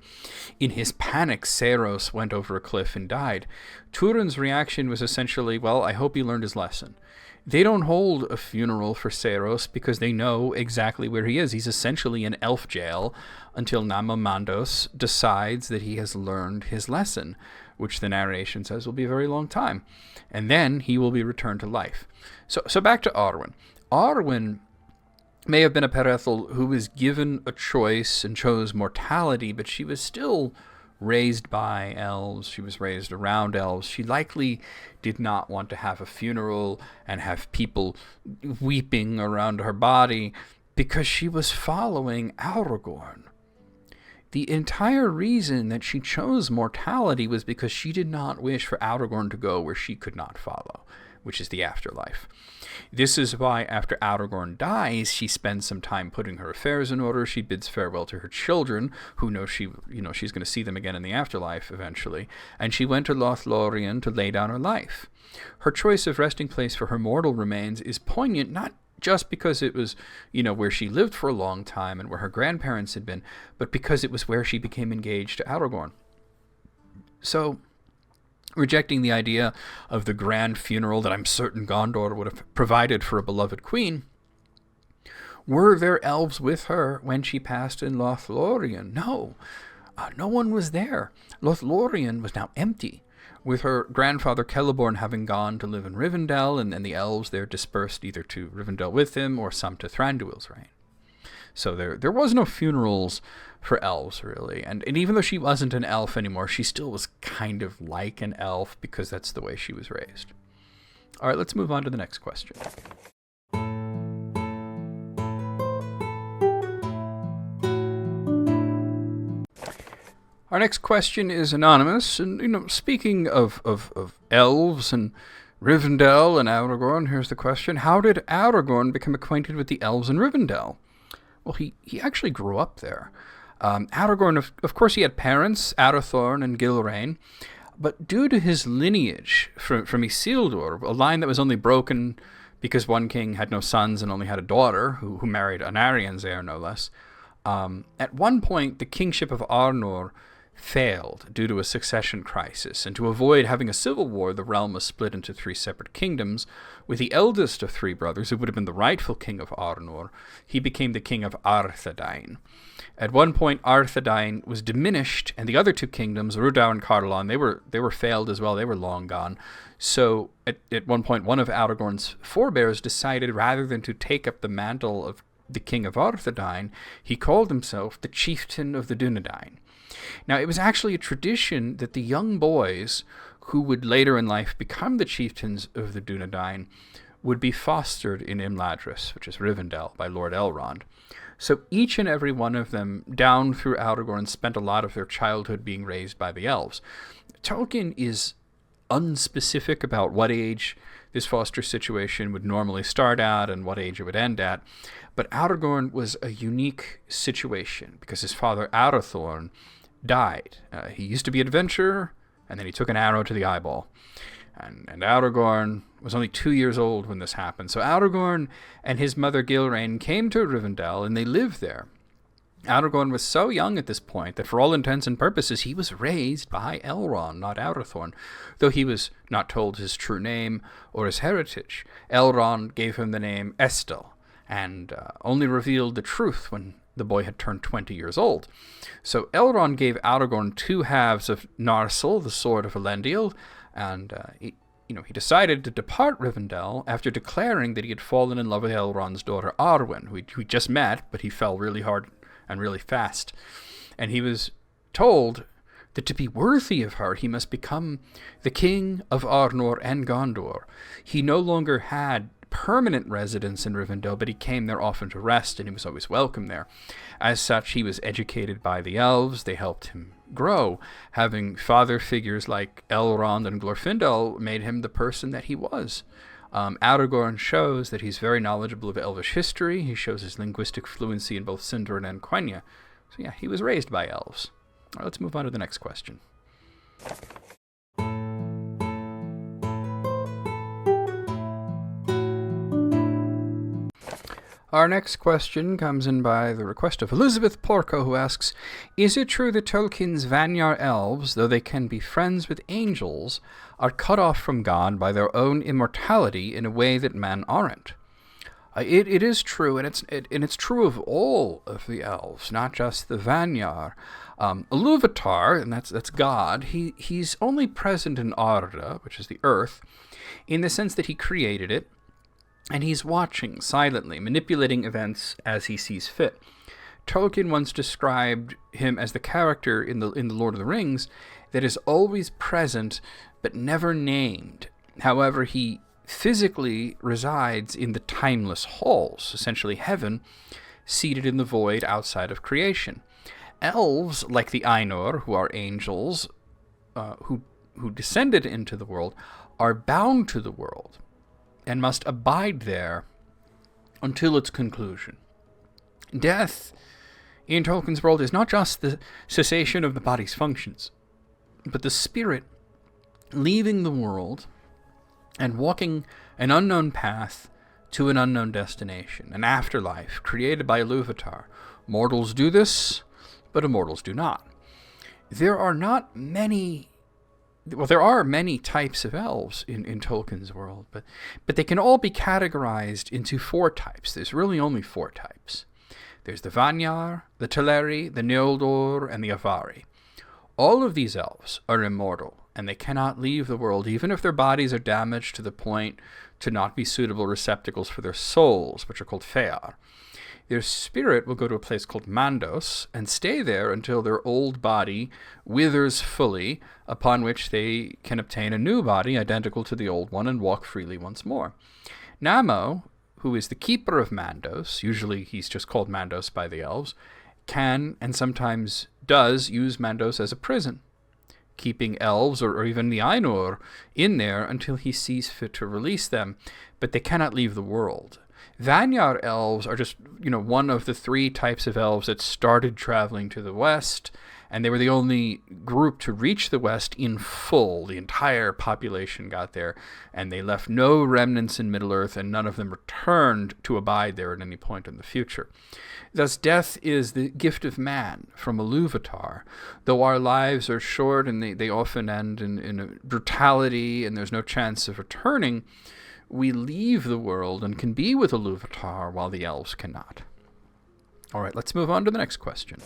in his panic, Seiros went over a cliff and died. Turin's reaction was essentially, well, I hope he learned his lesson. They don't hold a funeral for Seiros because they know exactly where he is. He's essentially in elf jail until Namamandos decides that he has learned his lesson, which the narration says will be a very long time. And then he will be returned to life. So back to Arwen. Arwen may have been a Perethel who was given a choice and chose mortality, but she was still raised by elves. She was raised around elves. She likely did not want to have a funeral and have people weeping around her body because she was following Aragorn. The entire reason that she chose mortality was because she did not wish for Aragorn to go where she could not follow, which is the afterlife. This is why after Aragorn dies, she spends some time putting her affairs in order. She bids farewell to her children, who know she's going to see them again in the afterlife eventually, and she went to Lothlorien to lay down her life. Her choice of resting place for her mortal remains is poignant, not just because it was, where she lived for a long time and where her grandparents had been, but because it was where she became engaged to Aragorn. So, rejecting the idea of the grand funeral that I'm certain Gondor would have provided for a beloved queen, were there elves with her when she passed in Lothlorien? No, no one was there. Lothlorien was now empty, with her grandfather Celeborn having gone to live in Rivendell, and the elves there dispersed either to Rivendell with him or some to Thranduil's reign. So there was no funerals for elves, really. And even though she wasn't an elf anymore, she still was kind of like an elf because that's the way she was raised. All right, let's move on to the next question. Our next question is anonymous, and speaking of elves and Rivendell and Aragorn, here's the question: how did Aragorn become acquainted with the elves in Rivendell? Well, he actually grew up there. Aragorn, of course, he had parents, Arathorn and Gilrain, but due to his lineage from Isildur, a line that was only broken because one king had no sons and only had a daughter who married an Arian's heir, no less, At one point, the kingship of Arnor failed due to a succession crisis, and to avoid having a civil war, the realm was split into 3 separate kingdoms, with the eldest of 3 brothers, who would have been the rightful king of Arnor. He became the king of Arthedain. At one point, Arthedain was diminished, and the other 2 kingdoms, Rudau and Cardolan, they were failed as well. They were long gone. So at one point, one of Aragorn's forebears decided, rather than to take up the mantle of the king of Arthedain, he called himself the chieftain of the Dunedain. Now, it was actually a tradition that the young boys who would later in life become the chieftains of the Dunedain would be fostered in Imladris, which is Rivendell, by Lord Elrond. So each and every one of them, down through Aragorn, spent a lot of their childhood being raised by the elves. Tolkien is unspecific about what age this foster situation would normally start at and what age it would end at, but Aragorn was a unique situation because his father Arathorn died. He used to be an adventurer, and then he took an arrow to the eyeball. And Aragorn was only 2 years old when this happened. So Aragorn and his mother Gilrain came to Rivendell, and they lived there. Aragorn was so young at this point that for all intents and purposes he was raised by Elrond, not Arathorn, though he was not told his true name or his heritage. Elrond gave him the name Estel, and only revealed the truth when the boy had turned 20 years old. So Elrond gave Aragorn 2 halves of Narsil, the sword of Elendil, and he decided to depart Rivendell after declaring that he had fallen in love with Elrond's daughter Arwen, who he just met, but he fell really hard and really fast. And he was told that to be worthy of her, he must become the king of Arnor and Gondor. He no longer had permanent residence in Rivendell, but he came there often to rest, and he was always welcome there. As such, he was educated by the elves. They helped him grow. Having father figures like Elrond and Glorfindel made him the person that he was. Aragorn shows that he's very knowledgeable of elvish history. He shows his linguistic fluency in both Sindarin and Quenya. So yeah, he was raised by elves. All right, let's move on to the next question. Our next question comes in by the request of Elizabeth Porco, who asks, is it true that Tolkien's Vanyar elves, though they can be friends with angels, are cut off from God by their own immortality in a way that men aren't? It is true, and it's true of all of the elves, not just the Vanyar. Iluvatar, and that's God, he's only present in Orradre, which is the earth, in the sense that he created it, and he's watching silently, manipulating events as he sees fit. Tolkien once described him as the character in the Lord of the Rings that is always present but never named. However, he physically resides in the timeless halls, essentially heaven, seated in the void outside of creation. Elves, like the Ainur, who are angels, who descended into the world, are bound to the world and must abide there until its conclusion. Death in Tolkien's world is not just the cessation of the body's functions, but the spirit leaving the world and walking an unknown path to an unknown destination, an afterlife created by Iluvatar. Mortals do this, but immortals do not. There are many types of elves in Tolkien's world, but they can all be categorized into 4 types. There's really only 4 types. There's the Vanyar, the Teleri, the Noldor, and the Avari. All of these elves are immortal, and they cannot leave the world, even if their bodies are damaged to the point to not be suitable receptacles for their souls, which are called Fear. Their spirit will go to a place called Mandos and stay there until their old body withers fully, upon which they can obtain a new body identical to the old one and walk freely once more. Namo, who is the keeper of Mandos, usually he's just called Mandos by the elves, can and sometimes does use Mandos as a prison, keeping elves or even the Ainur in there until he sees fit to release them, but they cannot leave the world. Vanyar elves are just, one of the 3 types of elves that started traveling to the west and they were the only group to reach the west in full. The entire population got there, and they left no remnants in Middle-earth, and none of them returned to abide there at any point in the future. Thus, death is the gift of man from Ilúvatar. Though our lives are short and they often end in brutality and there's no chance of returning, we leave the world and can be with Ilúvatar while the elves cannot. All right, let's move on to the next question.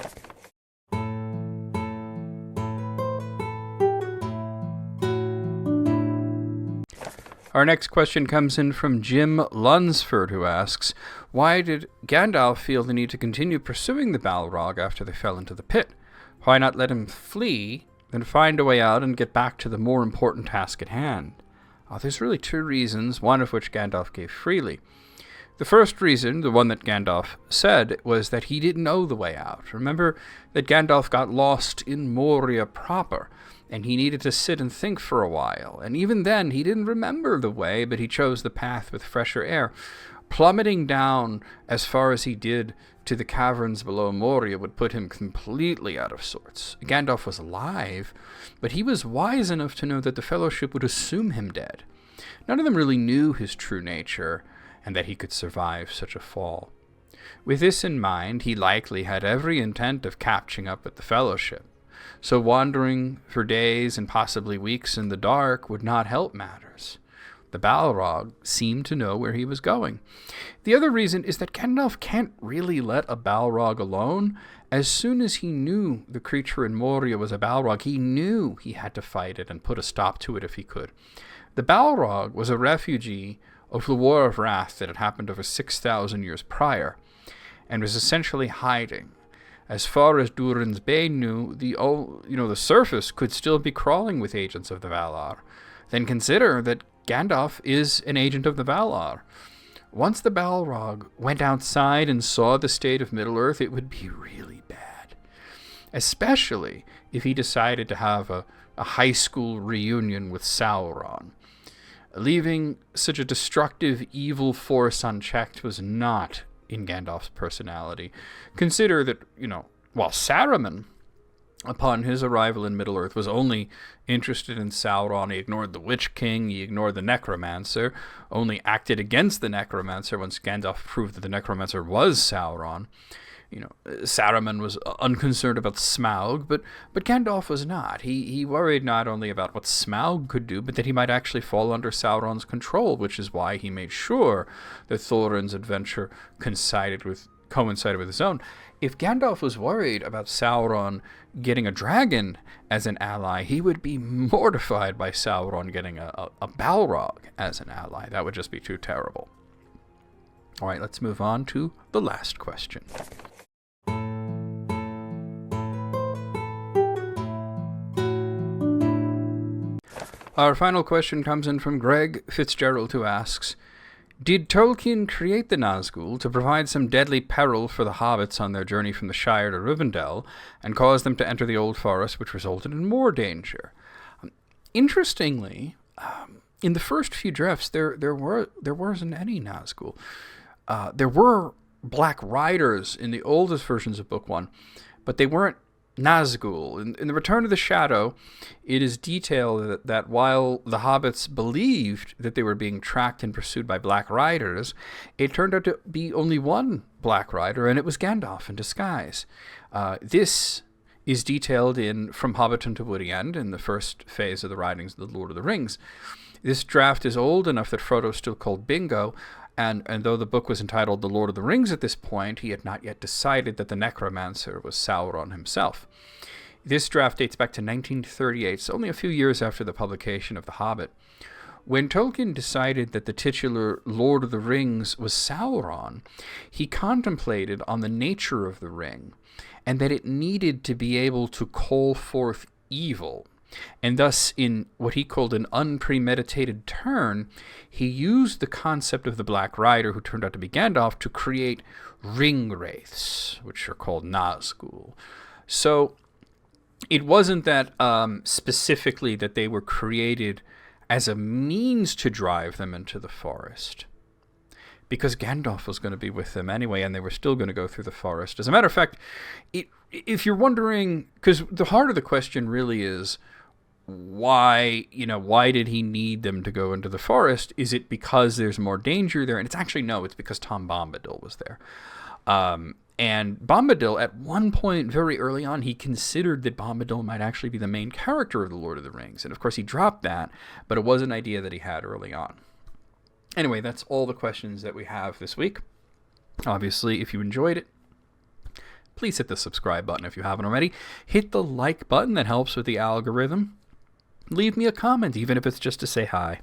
Our next question comes in from Jim Lunsford, who asks, why did Gandalf feel the need to continue pursuing the Balrog after they fell into the pit? Why not let him flee, then find a way out and get back to the more important task at hand? There's really two reasons, one of which Gandalf gave freely. The first reason, the one that Gandalf said, was that he didn't know the way out. Remember that Gandalf got lost in Moria proper, and he needed to sit and think for a while. And even then, he didn't remember the way, but he chose the path with fresher air. Plummeting down as far as he did to the caverns below Moria would put him completely out of sorts. Gandalf was alive, but he was wise enough to know that the Fellowship would assume him dead. None of them really knew his true nature, and that he could survive such a fall. With this in mind, he likely had every intent of catching up with the Fellowship. So wandering for days and possibly weeks in the dark would not help matters. The Balrog seemed to know where he was going. The other reason is that Gandalf can't really let a Balrog alone. As soon as he knew the creature in Moria was a Balrog, he knew he had to fight it and put a stop to it if he could. The Balrog was a refugee of the War of Wrath that had happened over 6,000 years prior, and was essentially hiding. As far as Durin's Bane knew, the surface could still be crawling with agents of the Valar. Then consider that Gandalf is an agent of the Valar. Once the Balrog went outside and saw the state of Middle-earth, it would be really bad. Especially if he decided to have a high school reunion with Sauron. Leaving such a destructive, evil force unchecked was not in Gandalf's personality. Consider that, while Saruman, upon his arrival in Middle-earth, was only interested in Sauron, he ignored the Witch King, he ignored the Necromancer, only acted against the Necromancer once Gandalf proved that the Necromancer was Sauron. Saruman was unconcerned about Smaug, but Gandalf was not. He worried not only about what Smaug could do, but that he might actually fall under Sauron's control, which is why he made sure that Thorin's adventure coincided with his own. If Gandalf was worried about Sauron getting a dragon as an ally, he would be mortified by Sauron getting a Balrog as an ally. That would just be too terrible. All right, let's move on to the last question. Our final question comes in from Greg Fitzgerald, who asks, did Tolkien create the Nazgûl to provide some deadly peril for the hobbits on their journey from the Shire to Rivendell, and cause them to enter the Old Forest, which resulted in more danger? Interestingly, in the first few drafts, there wasn't any Nazgûl. There were Black Riders in the oldest versions of Book 1, but they weren't Nazgûl. In The Return of the Shadow, it is detailed that while the hobbits believed that they were being tracked and pursued by Black Riders, it turned out to be only one Black Rider, and it was Gandalf in disguise. This is detailed in From Hobbiton to Woody End in the first phase of the writings of the Lord of the Rings. This draft is old enough that Frodo still called Bingo, and though the book was entitled The Lord of the Rings at this point, he had not yet decided that the Necromancer was Sauron himself. This draft dates back to 1938, so only a few years after the publication of The Hobbit. When Tolkien decided that the titular Lord of the Rings was Sauron, he contemplated on the nature of the ring, and that it needed to be able to call forth evil. And thus, in what he called an unpremeditated turn, he used the concept of the Black Rider, who turned out to be Gandalf, to create ring wraiths, which are called Nazgûl. So it wasn't that specifically that they were created as a means to drive them into the forest. because Gandalf was going to be with them anyway, and they were still going to go through the forest. As a matter of fact, if you're wondering, because the heart of the question really is, why did he need them to go into the forest? Is it because there's more danger there? And it's actually, no, it's because Tom Bombadil was there. And Bombadil, at one point very early on, he considered that Bombadil might actually be the main character of The Lord of the Rings. And of course he dropped that, but it was an idea that he had early on. Anyway, that's all the questions that we have this week. Obviously, if you enjoyed it, please hit the subscribe button if you haven't already. Hit the like button, that helps with the algorithm. Leave me a comment, even if it's just to say hi.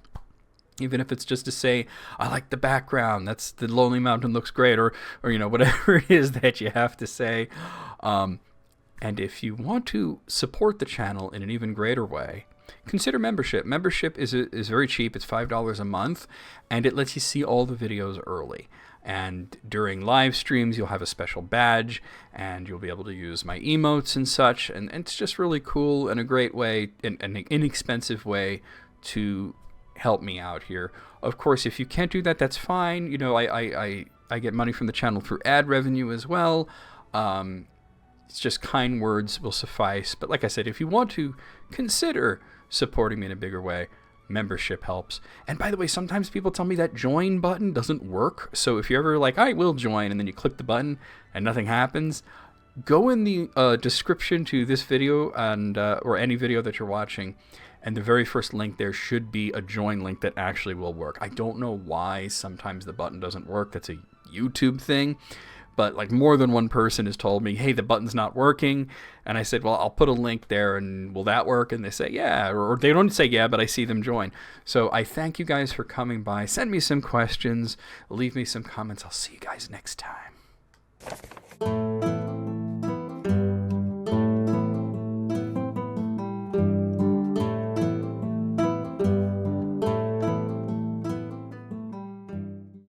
Even if it's just to say, I like the background, that's the Lonely Mountain looks great, or whatever it is that you have to say. And if you want to support the channel in an even greater way, consider membership. Membership is very cheap. It's $5 a month, and it lets you see all the videos early. And during live streams, you'll have a special badge, and you'll be able to use my emotes and such. And it's just really cool and a great way, an inexpensive way to help me out here. Of course, if you can't do that, that's fine. I get money from the channel through ad revenue as well. It's just kind words will suffice. But like I said, if you want to consider supporting me in a bigger way, membership helps. And by the way, sometimes people tell me that join button doesn't work. So if you're ever like, I will join, and then you click the button and nothing happens, go in the description to this video and or any video that you're watching, and the very first link there should be a join link that actually will work. I don't know why sometimes the button doesn't work. That's a YouTube thing. But like more than one person has told me, hey, the button's not working. And I said, well, I'll put a link there, and will that work? And they say, yeah. Or they don't say yeah, but I see them join. So I thank you guys for coming by. Send me some questions. Leave me some comments. I'll see you guys next time.